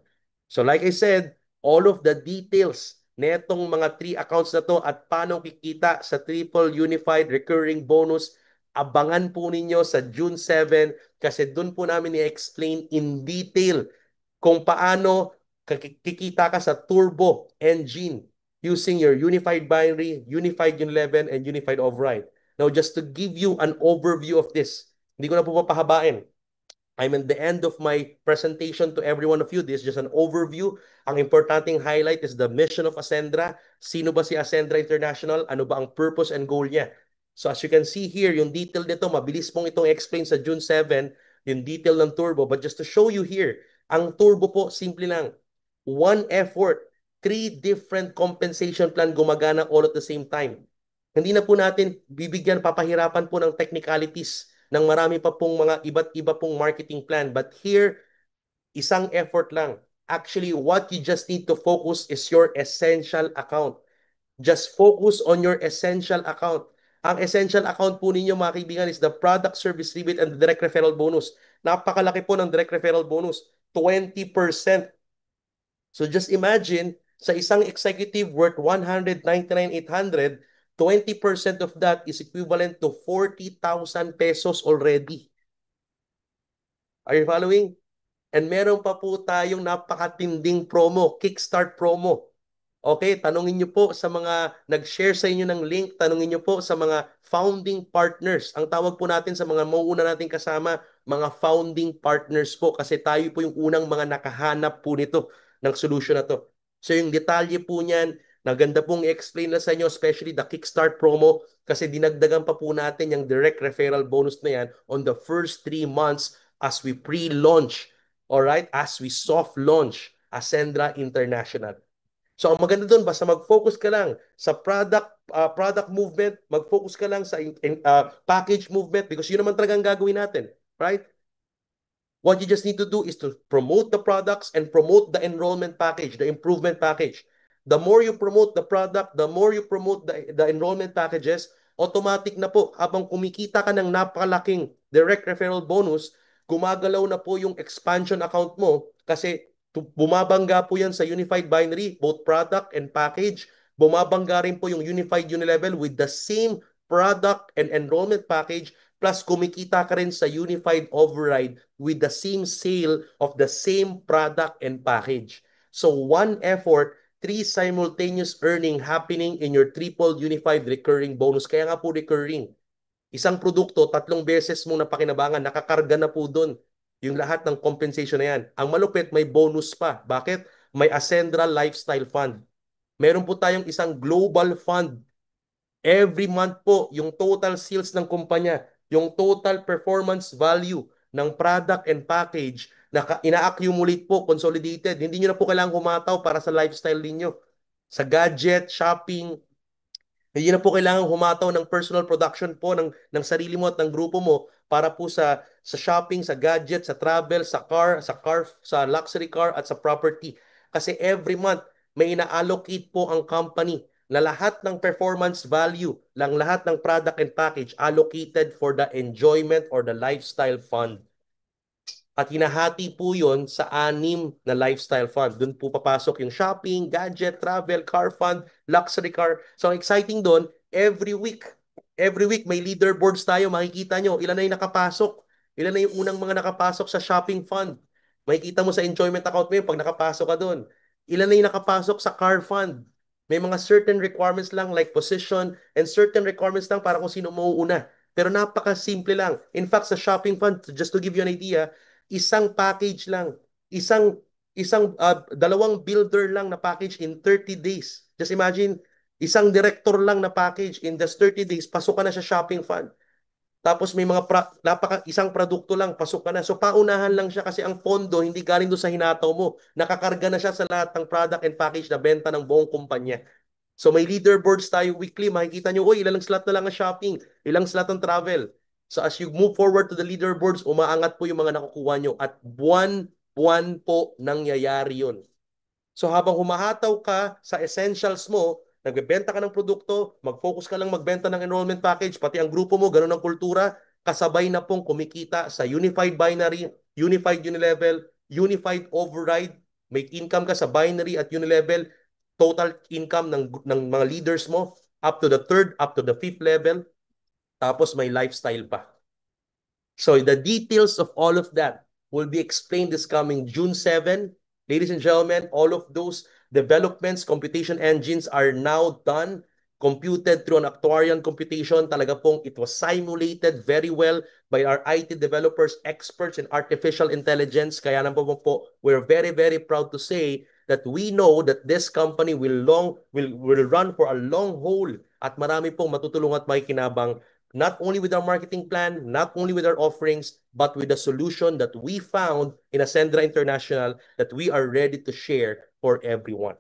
So like I said, all of the details netong mga three accounts na to at paano kikita sa triple unified recurring bonus, abangan po ninyo sa June 7 kasi dun po namin i-explain in detail kung paano kikita ka sa turbo engine using your unified binary, unified unilevel, and unified override. Now, just to give you an overview of this, hindi ko na po papahabain. I'm at the end of my presentation to every one of you. This is just an overview. Ang importanteng highlight is the mission of Ascendra. Sino ba si Ascendra International? Ano ba ang purpose and goal niya? So as you can see here, yung detail nito, mabilis pong itong explain sa June 7, yung detail ng turbo. But just to show you here, ang turbo po, simple lang. One effort, three different compensation plan gumagana all at the same time. Hindi na po natin bibigyan, papahirapan po ng technicalities ng marami pa pong mga iba't iba pong marketing plan. But here, isang effort lang. Actually, what you just need to focus is your essential account. Just focus on your essential account. Ang essential account po ninyo, mga kaibigan, is the product service rebate and the direct referral bonus. Napakalaki po ng direct referral bonus. 20%. So just imagine, sa isang executive worth 199,800, 20% of that is equivalent to 40,000 pesos already. Are you following? And meron pa po tayong napakatinding promo, Kickstart promo. Okay, tanungin niyo po sa mga nag-share sa inyo ng link, tanungin niyo po sa mga founding partners. Ang tawag po natin sa mga mauuna nating kasama, mga founding partners po kasi tayo po yung unang mga nakahanap po nito ng solution na to. So yung detalye po niyan, naganda pong i-explain na sa inyo, especially the Kickstart promo kasi dinagdagan pa po natin yung direct referral bonus na yan on the first 3 months as we pre-launch, alright, as we soft launch Ascendra International. So ang maganda doon, basta mag-focus ka lang sa product movement, mag-focus ka lang sa package movement because yun naman talagang gagawin natin, right? What you just need to do is to promote the products and promote the enrollment package, the improvement package. The more you promote the product, the more you promote the enrollment packages, automatic na po, habang kumikita ka ng napakalaking direct referral bonus, gumagalaw na po yung expansion account mo kasi bumabangga po yan sa unified binary, both product and package. Bumabangga rin po yung unified unilevel with the same product and enrollment package plus kumikita ka rin sa unified override with the same sale of the same product and package. So one effort, three simultaneous earning happening in your triple unified recurring bonus. Kaya nga po recurring. Isang produkto, 3 beses mong napakinabangan, nakakarga na po doon yung lahat ng compensation na yan. Ang malupit, may bonus pa. Bakit? May Ascendra Lifestyle Fund. Meron po tayong isang global fund. Every month po, yung total sales ng kumpanya, yung total performance value ng product and package na ina-accumulate po, consolidated. Hindi nyo na po kailangang humataw para sa lifestyle ninyo. Sa gadget, shopping, hindi na po kailangan humataw ng personal production po ng sarili mo at ng grupo mo para po sa shopping, sa gadget, sa travel, sa luxury car at sa property. Kasi every month may ina-allocate po ang company na lahat ng performance value, lang lahat ng product and package allocated for the enjoyment or the lifestyle fund. At hinahati po yon sa 6 na lifestyle fund. Doon po papasok yung shopping, gadget, travel, car fund, luxury car. So ang exciting doon, every week, Every week may leaderboards tayo, makikita nyo ilan na yung nakapasok. Ilan na yung unang mga nakapasok sa shopping fund. Makikita mo sa enjoyment account mo yun pag nakapasok ka doon. Ilan na yung nakapasok sa car fund. May mga certain requirements lang like position and certain requirements lang para kung sino mauuna. Pero napaka-simple lang. In fact, sa shopping fund, just to give you an idea, isang package lang, isang dalawang builder lang na package in 30 days. Just imagine, isang director lang na package in just 30 days, pasok ka na sa shopping fund. Tapos may mga isang produkto lang, pasok ka na. So paunahan lang siya kasi ang pondo hindi galing doon sa hinataw mo. Nakakarga na siya sa lahat ng product and package na benta ng buong kumpanya. So may leaderboards tayo weekly. Makikita nyo, uy, ilang slot na lang ang shopping, ilang slot ang travel. So as you move forward to the leaderboards, umaangat po yung mga nakukuha nyo. At buwan-buwan po nangyayari yun. So habang humahataw ka sa essentials mo, nagbebenta ka ng produkto, mag-focus ka lang magbenta ng enrollment package, pati ang grupo mo, ganun ang kultura, kasabay na pong kumikita sa unified binary, unified unilevel, unified override, may income ka sa binary at unilevel, total income ng mga leaders mo, up to the third, up to the fifth level, tapos may lifestyle pa. So the details of all of that will be explained this coming June 7. Ladies and gentlemen, all of those developments, computation engines are now done, computed through an actuarial computation. Talaga pong it was simulated very well by our IT developers, experts in artificial intelligence. Kaya naman po, we're very, very proud to say that we know that this company will run for a long haul at marami pong matutulungan at makikinabang not only with our marketing plan, not only with our offerings, but with the solution that we found in Ascendra International that we are ready to share for everyone.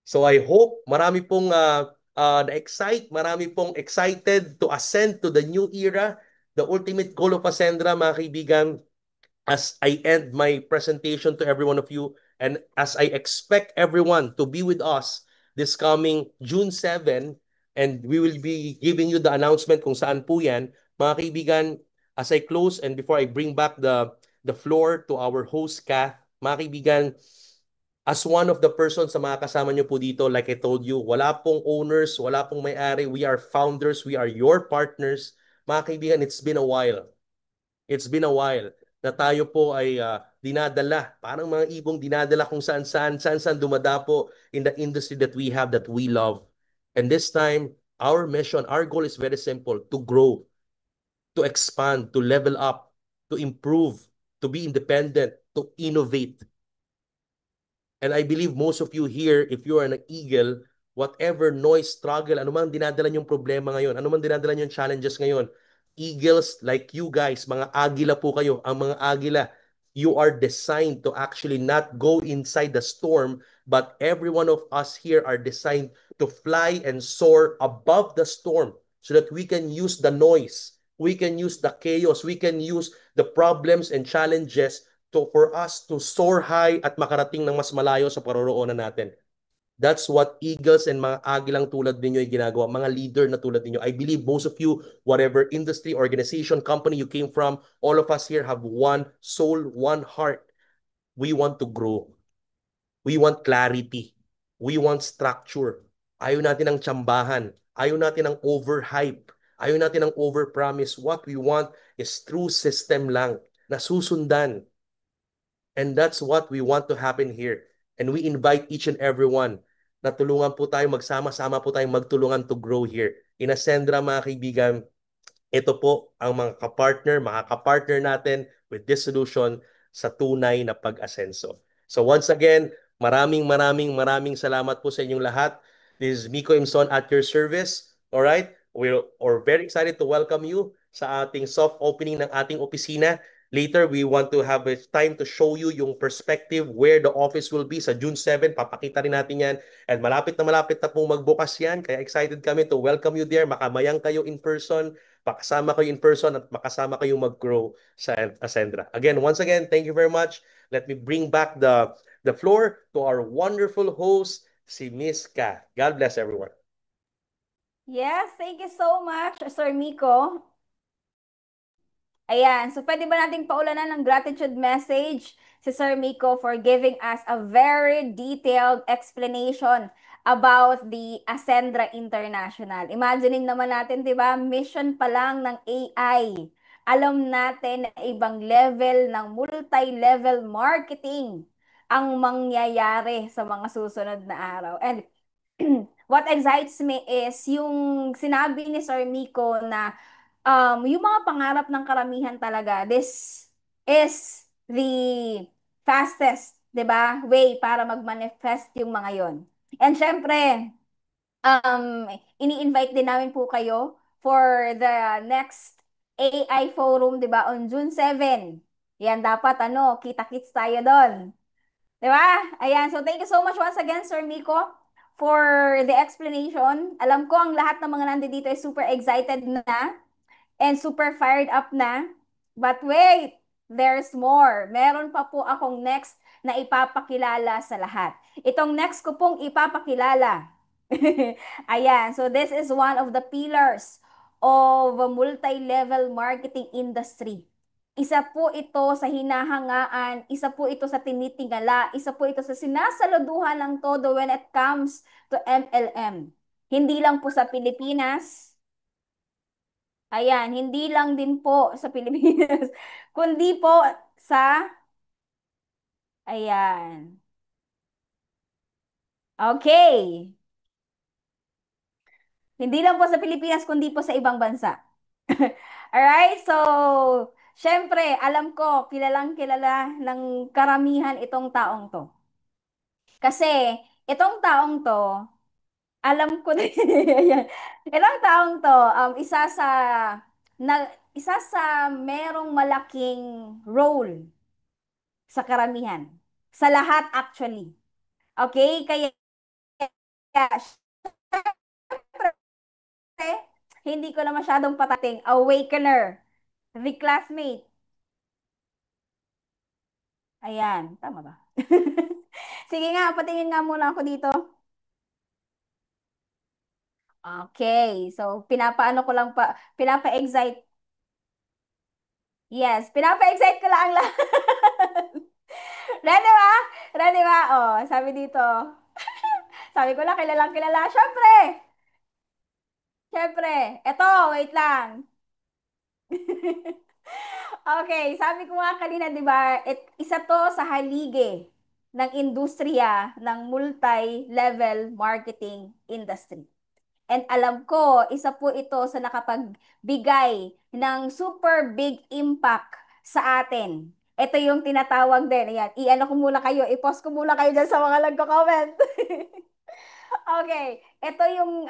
So I hope marami pong na-excite, marami pong excited to ascend to the new era. The ultimate goal of Ascendra, mga kaibigan, as I end my presentation to every one of you, and as I expect everyone to be with us this coming June 7, and we will be giving you the announcement kung saan po yan, mga kaibigan, as I close and before I bring back the floor to our host, Kath, mga kaibigan, as one of the persons sa mga kasama nyo po dito, like I told you, wala pong owners, wala pong may-ari, we are founders, we are your partners. Mga kaibigan, it's been a while. It's been a while na tayo po ay dinadala, parang mga ibong dinadala kung saan-saan dumadapo in the industry that we have, that we love. And this time, our mission, our goal is very simple, to grow, to expand, to level up, to improve, to be independent, to innovate. And I believe most of you here, if you are an eagle, whatever noise, struggle, ano man dinadala yung problema ngayon, ano man dinadala yung challenges ngayon, eagles like you guys, mga agila po kayo, ang mga agila, you are designed to actually not go inside the storm, but every one of us here are designed to fly and soar above the storm so that we can use the noise, we can use the chaos, we can use the problems and challenges for us to soar high at makarating ng mas malayo sa paroroonan natin. That's what eagles and mga agilang tulad ninyo ay ginagawa, mga leader na tulad ninyo. I believe most of you, whatever industry, organization, company you came from, all of us here have one soul, one heart. We want to grow. We want clarity. We want structure. Ayaw natin ng tsambahan. Ayaw natin ng overhype. Ayaw natin ng overpromise. What we want is true system lang na susundan. And that's what we want to happen here. And we invite each and every one na tulungan po tayo, magsama-sama po tayong magtulungan to grow here. In Ascendra, mga kaibigan, ito po ang mga kapartner, mga kapartner natin with this solution sa tunay na pag-asenso. So once again, maraming salamat po sa inyong lahat. This is Miko Imson at your service. All right? We're very excited to welcome you sa ating soft opening ng ating opisina. Later, we want to have a time to show you yung perspective where the office will be sa June 7. Papakita rin natin yan. And malapit na pong magbukas yan. Kaya excited kami to welcome you there. Makamayang kayo in person, makasama kayo in person, at makasama kayong mag-grow sa Ascendra. Again, once again, thank you very much. Let me bring back the floor to our wonderful host, si Miss Ka. God bless everyone. Yes, thank you so much, Sir Miko. Ayan, so pwede ba nating paulanan ng gratitude message si Sir Miko for giving us a very detailed explanation about the Ascendra International. Imagining naman natin, 'di ba? Mission pa lang ng AI. Alam natin na ibang level ng multi-level marketing ang mangyayari sa mga susunod na araw. And what excites me is yung sinabi ni Sir Miko na yung mga pangarap ng karamihan talaga, this is the fastest, 'di ba, way para mag-manifest yung mga yon. And syempre, ini-invite din namin po kayo for the next AI Forum, 'di ba, on June 7. Yan, dapat kita-kits tayo doon. 'Di ba? Ayan, so thank you so much once again, Sir Miko, for the explanation. Alam ko ang lahat ng mga nandito ay super excited na and super fired up na. But wait, there's more. Meron pa po akong next na ipapakilala sa lahat. Itong next ko pong ipapakilala. Ayan, so this is one of the pillars of a multi-level marketing industry. Isa po ito sa hinahangaan, isa po ito sa tinitingala, isa po ito sa sinasaluduhan ng todo when it comes to MLM. Hindi lang po sa Pilipinas, ayan, hindi lang din po sa Pilipinas, kundi po sa, ayan, okay. Hindi lang po sa Pilipinas, kundi po sa ibang bansa. Alright, so, syempre, alam ko, kilalang kilala ng karamihan itong taong to. Kasi, itong taong to, alam ko na, ayan, itong taong to, isa sa merong malaking role sa karamihan. Sa lahat actually. Okay? Kaya syempre, hindi ko na masyadong patating. Awakener. The classmate. Ayan. Tama ba? Sige nga, patingin nga muna ako dito. Okay. So, pinapaano ko lang pa, pinapa-excite. Yes, pinapa-excite ko lang ang lahat. Ready ba? Ready ba? Oh, sabi dito. Sabi ko lang, kilalang kilala. Syempre! Syempre. Eto, wait lang. Okay, sabi ko nga kanina, 'di ba, isa 'to sa halige ng industriya ng multi-level marketing industry. And alam ko, isa po ito sa nakapagbigay ng super big impact sa atin. Ito yung tinatawag din. Ayan, i-ano ko muna kayo, i-post ko muna kayo dyan sa mga nagko-comment. Okay, ito yung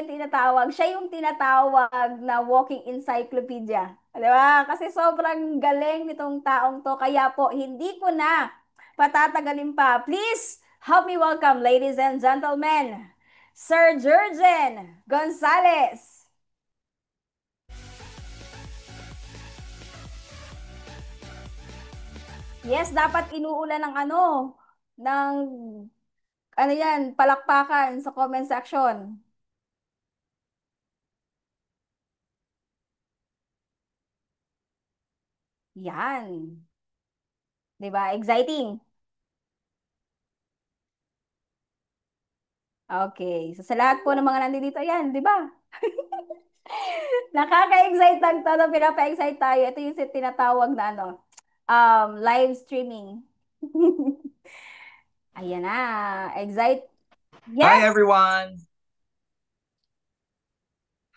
tinatawag, siya yung tinatawag na walking encyclopedia. Di ba? Kasi sobrang galing nitong taong to, kaya po hindi ko na patatagalin pa. Please help me welcome, ladies and gentlemen, Sir Jurgen Gonzalez. Yes, dapat inuulan ng ng yan, palakpakan sa comment section. Yan. 'Di ba? Exciting. Okay. So sa lahat po ng mga nandito, yan, 'di ba? Nakaka-excite lang to, no? Pinapa-excite tayo. Ito yung tinatawag na live streaming. Ayan na. Excite. Hi Yes! everyone!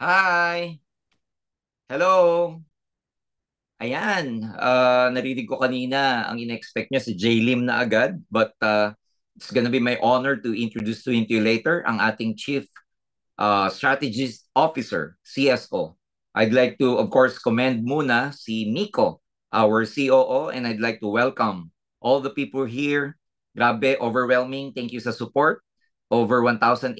Hi! Hello! Ayan, narinig ko kanina ang in-expect niya si J-Lim na agad, but it's gonna be my honor to introduce to you later ang ating Chief Strategist Officer, CSO. I'd like to, of course, commend muna si Miko, our COO, and I'd like to welcome all the people here. Grabe, overwhelming. Thank you sa support. Over 1,800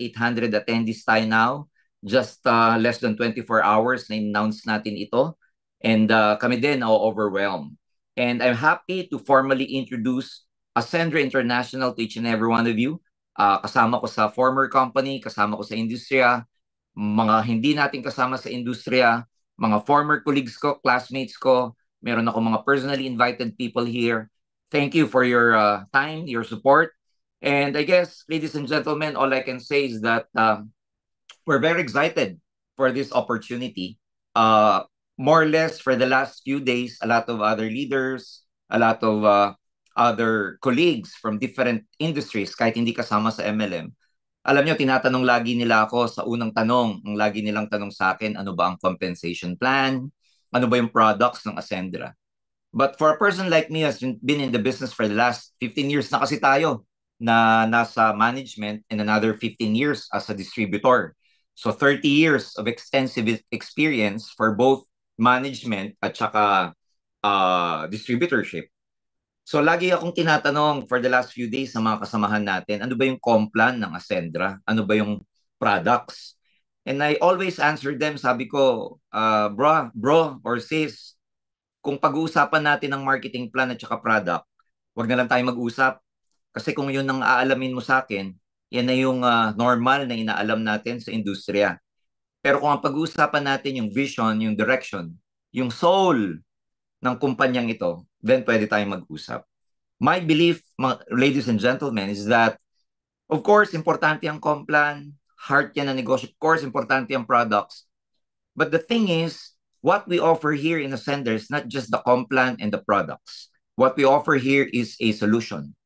attendees tayo now. Just less than 24 hours na in-announce natin ito. And kami din overwhelmed. And I'm happy to formally introduce Ascendra International to each and every one of you. Kasama ko sa former company, kasama ko sa industriya, mga hindi natin kasama sa industriya, mga former colleagues ko, classmates ko, meron ako mga personally invited people here. Thank you for your time, your support. And I guess, ladies and gentlemen, all I can say is that we're very excited for this opportunity. More or less for the last few days, a lot of other leaders, a lot of other colleagues from different industries, kahit hindi kasama sa MLM, alam nyo, tinatanong lagi nila ako sa unang tanong, ang lagi nilang tanong sa akin, ano ba ang compensation plan? Ano ba yung products ng Ascendra? But for a person like me who's been in the business for the last 15 years na kasi tayo na nasa management and another 15 years as a distributor. So 30 years of extensive experience for both management at saka distributorship. So lagi akong tinatanong for the last few days sa mga kasamahan natin, ano ba yung complan ng Ascendra? Ano ba yung products? And I always answer them, sabi ko, bro or sis, kung pag-uusapan natin ng marketing plan at saka product, wag na lang tayo mag-usap. Kasi kung yun ang aalamin mo sa akin, yan na yung normal na inaalam natin sa industriya. Pero kung ang pag-uusapan natin yung vision, yung direction, yung soul ng kumpanyang ito, then pwede tayong mag-usap. My belief, ladies and gentlemen, is that, of course, importante ang complan, heart yan ng negosyo, of course, importante ang products. But the thing is, what we offer here in Ascender is not just the complan and the products. What we offer here is a solution.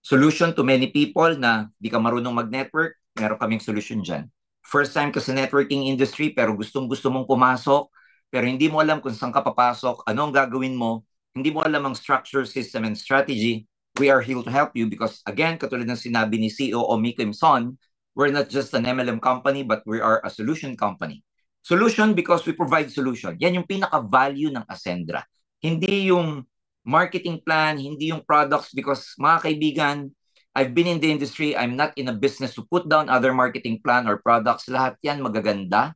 Solution to many people na di ka marunong mag-network, meron kaming solution dyan. First time ka sa networking industry pero gustong-gusto mong pumasok, pero hindi mo alam kung saan ka papasok, ano ang gagawin mo, hindi mo alam ang structure, system, and strategy, we are here to help you because again, katulad ng sinabi ni CEO Miko Imson, we're not just an MLM company but we are a solution company. Solution because we provide solution. Yan yung pinaka-value ng Ascendra. Hindi yung marketing plan, hindi yung products because mga kaibigan, I've been in the industry, I'm not in a business to put down other marketing plan or products. Lahat yan magaganda.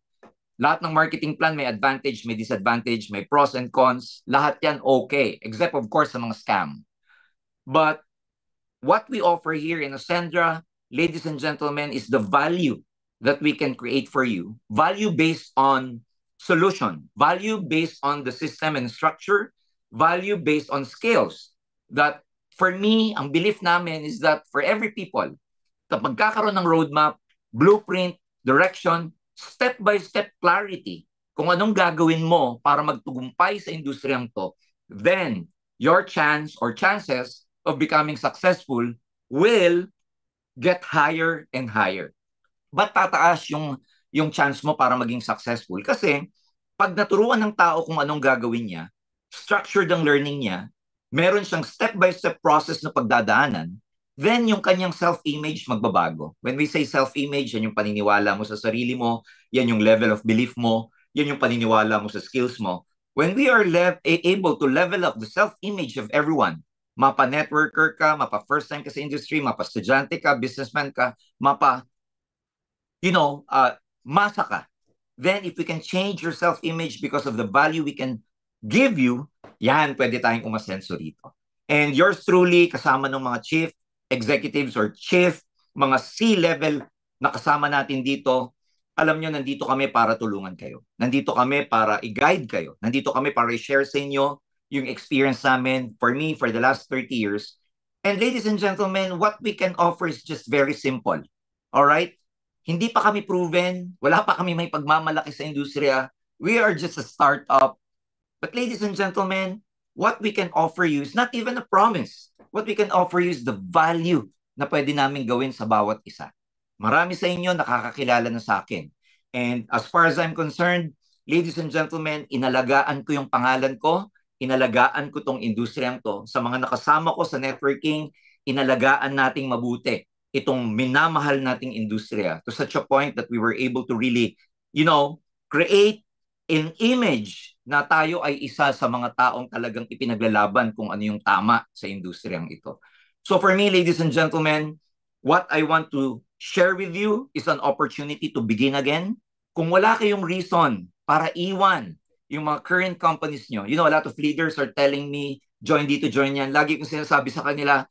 Lahat ng marketing plan may advantage, may disadvantage, may pros and cons. Lahat yan okay, except of course sa mga scam. But what we offer here in Ascendra, ladies and gentlemen, is the value that we can create for you. Value based on solution, value based on the system and structure, value based on skills. That for me, ang belief namin is that for every people, kapag kakaroon ng roadmap, blueprint, direction, step-by-step clarity kung anong gagawin mo para magtugumpay sa industriyang to, then your chance or chances of becoming successful will get higher and higher. Ba't tataas yung chance mo para maging successful? Kasi pag naturuan ng tao kung anong gagawin niya, structured ang learning niya, meron siyang step-by-step process na pagdadaanan, then yung kanyang self-image magbabago. When we say self-image, yan yung paniniwala mo sa sarili mo, yan yung level of belief mo, yan yung paniniwala mo sa skills mo. When we are able to level up the self-image of everyone, mapa-networker ka, mapa-first time ka sa industry, mapa-estudyante ka, businessman ka, masa ka. Then if we can change your self-image because of the value we can give you, yan, pwede tayong umasenso rito. And yours truly, kasama ng mga chief executives or chief, mga C-level na kasama natin dito, alam nyo, nandito kami para tulungan kayo. Nandito kami para i-guide kayo. Nandito kami para i-share sa inyo yung experience namin, for me, for the last 30 years. And ladies and gentlemen, what we can offer is just very simple. Alright? Hindi pa kami proven, wala pa kami may pagmamalaki sa industriya. We are just a startup. But ladies and gentlemen, what we can offer you is not even a promise. What we can offer you is the value na pwede namin gawin sa bawat isa. Marami sa inyo nakakakilala na sa akin. And as far as I'm concerned, ladies and gentlemen, inalagaan ko yung pangalan ko, inalagaan ko tong industriyang to. Sa mga nakasama ko sa networking, inalagaan nating mabuti itong minamahal nating industriya to such a point that we were able to really, create an image na tayo ay isa sa mga taong talagang ipinaglalaban kung ano yung tama sa industriyang ito. So for me, ladies and gentlemen, what I want to share with you is an opportunity to begin again. Kung wala kayong reason para iwan yung mga current companies nyo, a lot of leaders are telling me, join dito, join yan. Lagi kong sinasabi sa kanila,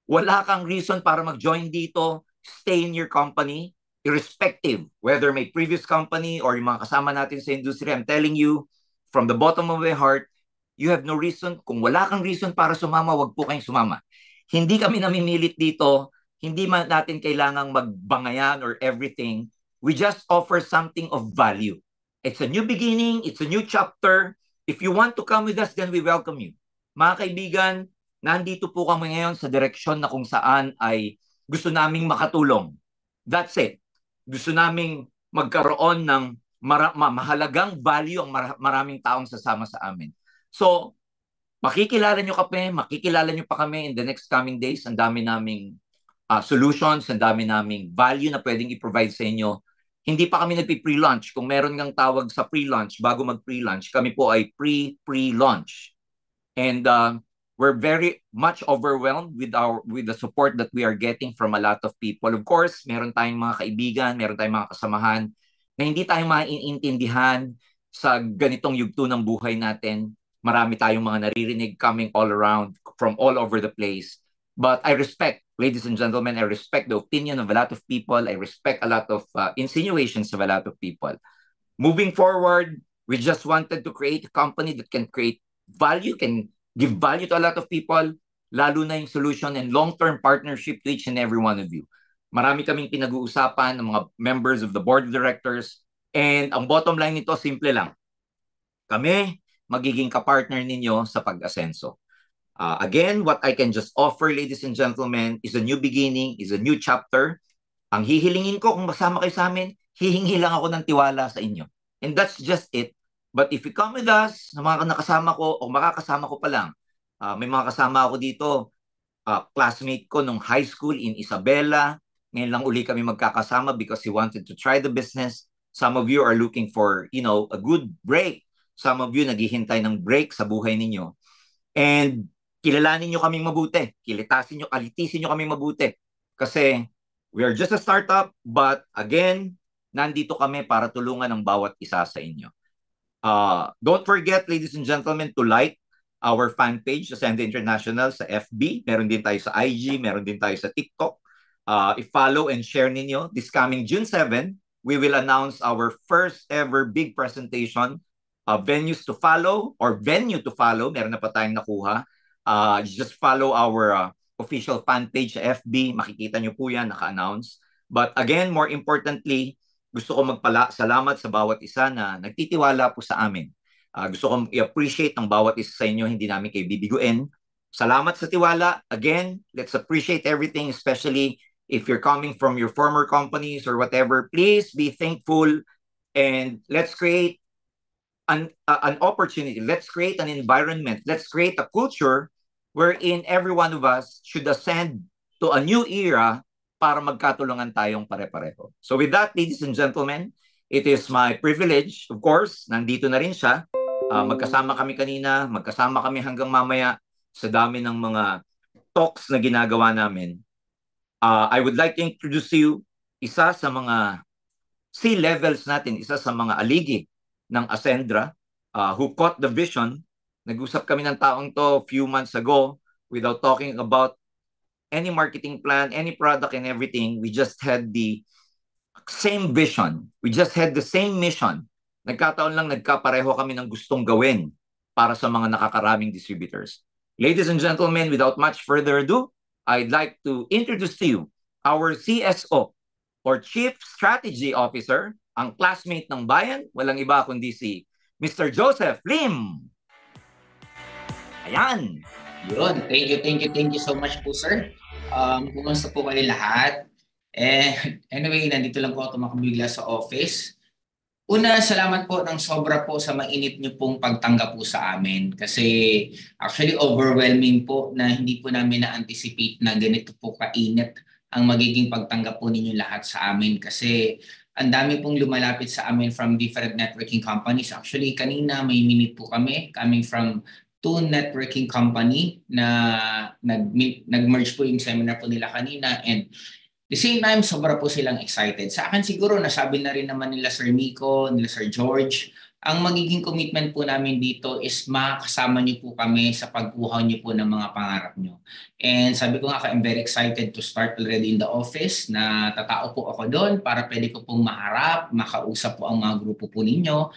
wala kang reason para mag-join dito, stay in your company, irrespective whether may previous company or yung mga kasama natin sa industry. I'm telling you, from the bottom of my heart, you have no reason. Kung wala kang reason para sumama, wag po kayong sumama. Hindi kami namimilit dito, hindi man natin kailangang magbangayan or everything. We just offer something of value. It's a new beginning. It's a new chapter. If you want to come with us, then we welcome you. Mga kaibigan, nandito po kami ngayon sa direksyon na kung saan ay gusto naming makatulong. That's it. Gusto naming magkaroon ng mahalagang value ang maraming taong sasama sa amin. So, makikilala nyo pa kami in the next coming days. Ang dami naming solutions, ang dami naming value na pwedeng i-provide sa inyo. Hindi pa kami nagpi-pre-launch. Kung meron ngang tawag sa pre-launch, bago mag-pre-launch, kami po ay pre-launch. And we're very much overwhelmed with the support that we are getting from a lot of people. Of course, meron tayong mga kaibigan, meron tayong mga kasamahan na hindi tayo maiintindihan sa ganitong yugto ng buhay natin. Marami tayong mga naririnig coming all around from all over the place. But I respect, ladies and gentlemen, I respect the opinion of a lot of people. I respect a lot of insinuations of a lot of people. Moving forward, we just wanted to create a company that can create value, can give value to a lot of people, lalo na yung solution and long-term partnership to each and every one of you. Marami kaming pinag-uusapan ng mga members of the board of directors, and ang bottom line nito, simple lang. Kami, magiging kapartner ninyo sa pag-asenso. Again, what I can just offer, ladies and gentlemen, is a new beginning, is a new chapter. Ang hihilingin ko, kung masama kayo sa amin, hihingi lang ako ng tiwala sa inyo. And that's just it. But if you come with us, na mga nakasama ko, o makakasama ko pa lang, may mga kasama ako dito, classmate ko nung high school in Isabela. Ngayon lang uli kami magkakasama because he wanted to try the business. Some of you are looking for, a good break. Some of you naghihintay ng break sa buhay ninyo. And kilalanin nyo kaming mabuti. Alitisin nyo kaming mabuti. Kasi we are just a startup, but again, nandito kami para tulungan ang bawat isa sa inyo. Don't forget, ladies and gentlemen, to like our fan page, Ascende International, sa FB. Meron din tayo sa IG, meron din tayo sa TikTok. I-follow and share ninyo. This coming June 7, we will announce our first ever big presentation, venues to follow, or venue to follow. Meron na pa tayong nakuha. Just follow our official fan page sa FB. Makikita nyo po yan, naka-announce. But again, more importantly, gusto ko salamat sa bawat isa na nagtitiwala po sa amin. Gusto ko i-appreciate ang bawat isa sa inyo, hindi namin kayo bibiguin. Salamat sa tiwala. Again, let's appreciate everything, especially if you're coming from your former companies or whatever. Please be thankful and let's create an opportunity. Let's create an environment. Let's create a culture wherein every one of us should ascend to a new era para magkatulungan tayong pare-pareho. So with that, ladies and gentlemen, it is my privilege, of course, nandito na rin siya. Magkasama kami kanina, magkasama kami hanggang mamaya sa dami ng mga talks na ginagawa namin. I would like to introduce you isa sa mga C-levels natin, isa sa mga aligi ng Ascendra who caught the vision. Nag-usap kami ng taong to a few months ago without talking about any marketing plan, any product and everything. We just had the same vision. We just had the same mission. Nagkataon lang nagkapareho kami ng gustong gawin para sa mga nakakaraming distributors. Ladies and gentlemen, without much further ado, I'd like to introduce to you our CSO or Chief Strategy Officer, ang classmate ng bayan, walang iba kundi si Mr. Joseph Lim. Ayan. Yun. Thank you so much po, sir. Kumusta po kayo lahat? Anyway, nandito lang po ako makabigla sa office. Una, salamat po ng sobra po sa mainit niyo pong pagtanggap po sa amin. Kasi actually overwhelming po na hindi po namin na-anticipate na ganito po kainit ang magiging pagtanggap po ninyo lahat sa amin. Kasi ang dami pong lumalapit sa amin from different networking companies. Actually, kanina may minute po kami coming from 2 networking company na nag-merge po yung seminar po nila kanina, and the same time, sobra po silang excited. Sa akin siguro, nasabi na rin naman nila Sir Miko, nila Sir George, ang magiging commitment po namin dito is makakasama niyo po kami sa pagkuha niyo po ng mga pangarap niyo. And sabi ko nga, I'm very excited to start already in the office na tatao po ako doon para pwede ko pong maharap, makausap po ang mga grupo po ninyo.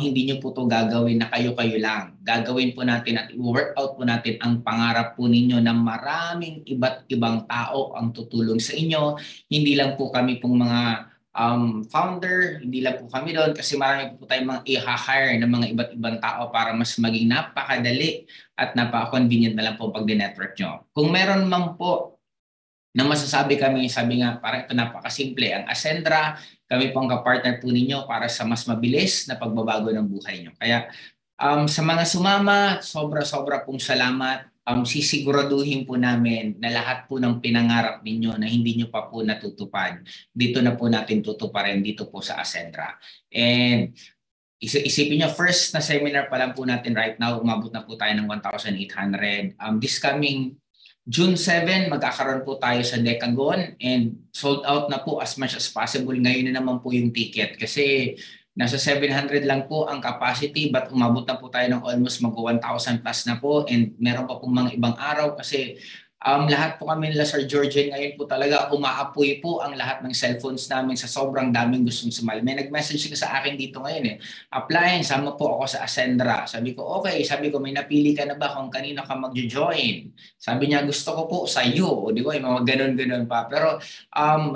Hindi niyo po to gagawin na kayo-kayo lang. Gagawin po natin at i-work out po natin ang pangarap po ninyo na maraming iba't ibang tao ang tutulong sa inyo. Hindi lang po kami pong mga founder, hindi lang po kami doon kasi marami po tayong mga i-hire ng mga iba't ibang tao para mas maging napakadali at napaka-convenient na lang po pag network nyo. Kung meron man po na masasabi kami, sabi nga, parang ito napakasimple, ang Ascendra, kami po ang kapartner po ninyo para sa mas mabilis na pagbabago ng buhay nyo. Kaya sa mga sumama, sobra-sobra pong salamat. Sisiguraduhin po namin na lahat po ng pinangarap ninyo na hindi nyo pa po natutupad, dito na po natin tutuparin dito po sa Ascendra. And isipin nyo, first na seminar pa lang po natin right now, umabot na po tayo ng 1,800. This coming June 7, magkakaroon po tayo sa Decagon and sold out na po as much as possible. Ngayon na naman po yung ticket kasi nasa 700 lang po ang capacity but umabot na po tayo ng almost mag-1,000 plus na po and meron pa pong mga ibang araw kasi lahat po kami nila Sir George ngayon po talaga umaapoy po ang lahat ng cellphones namin sa sobrang daming gustong sumali. May nag-message ka sa akin dito ngayon Apply, sama po ako sa Ascendra. Sabi ko, okay. Sabi ko, may napili ka na ba kung kanino ka mag-join? Sabi niya, gusto ko po sa iyo. O, di ba? Yung mga ganun-ganun pa. Pero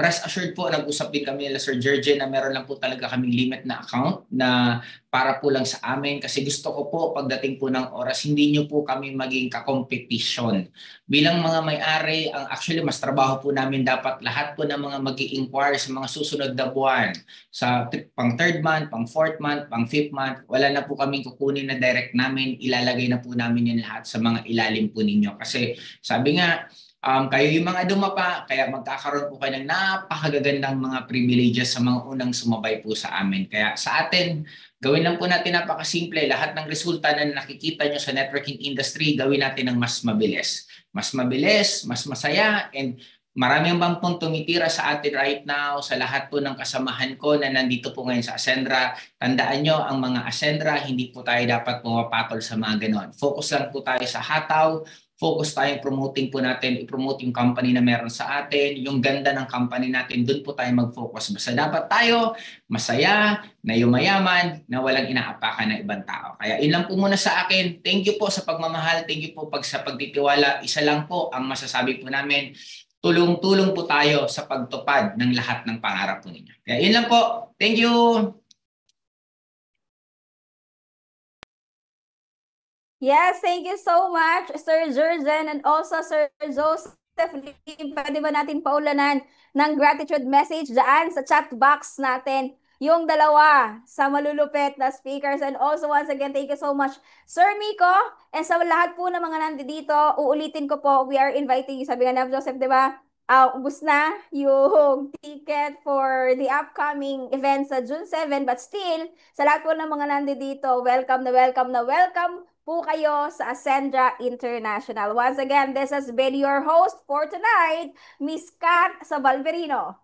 rest assured po, nag-usap din kami nila Sir George na meron lang po talaga kaming limit na account na para po lang sa amin kasi gusto ko po pagdating po ng oras hindi nyo po kami maging kakompetisyon. Bilang mga may-ari, actually mas trabaho po namin dapat lahat po ng mga mag-i-inquire sa mga susunod na buwan. Sa pang 3rd month, pang 4th month, pang 5th month, wala na po kaming kukunin na direct namin, ilalagay na po namin yan lahat sa mga ilalim po ninyo. Kasi sabi nga, kayo yung mga dumapa, kaya magkakaroon po kayo ng napakagagandang mga privileges sa mga unang sumabay po sa amin. Kaya sa atin, gawin lang po natin napakasimple. Lahat ng resulta na nakikita nyo sa networking industry, gawin natin ng mas mabilis. Mas mabilis, mas masaya, and marami ang bang pong tumitira sa atin right now, sa lahat po ng kasamahan ko na nandito po ngayon sa Ascendra. Tandaan nyo, ang mga Ascendra, hindi po tayo dapat pumapatol sa mga ganon. Focus lang po tayo sa hataw, focus tayong promoting po natin, i-promote yung company na meron sa atin, yung ganda ng company natin, doon po tayo mag-focus. Basta dapat tayo masaya, na yumayaman, na walang inaapakan ng ibang tao. Kaya yun lang po muna sa akin. Thank you po sa pagmamahal, thank you po sa pagtitiwala. Isa lang po ang masasabi po namin, tulong-tulong po tayo sa pagtupad ng lahat ng pangarap po ninyo. Kaya yun lang po. Thank you! Yes, thank you so much, Sir Jurgen and also Sir Joseph. Pwede ba natin paulanan ng gratitude message dyan sa chat box natin? Yung dalawa sa malulupit na speakers. And also once again, thank you so much, Sir Miko. And sa lahat po ng mga nandito, uulitin ko po, we are inviting you. Sabi nga na, Joseph, di ba? Ubus na yung ticket for the upcoming event sa June 7. But still, sa lahat po ng mga nandito, welcome na welcome na welcome po kayo sa Ascendra International. Once again, this has been your host for tonight, Miss Kat Sabalverino.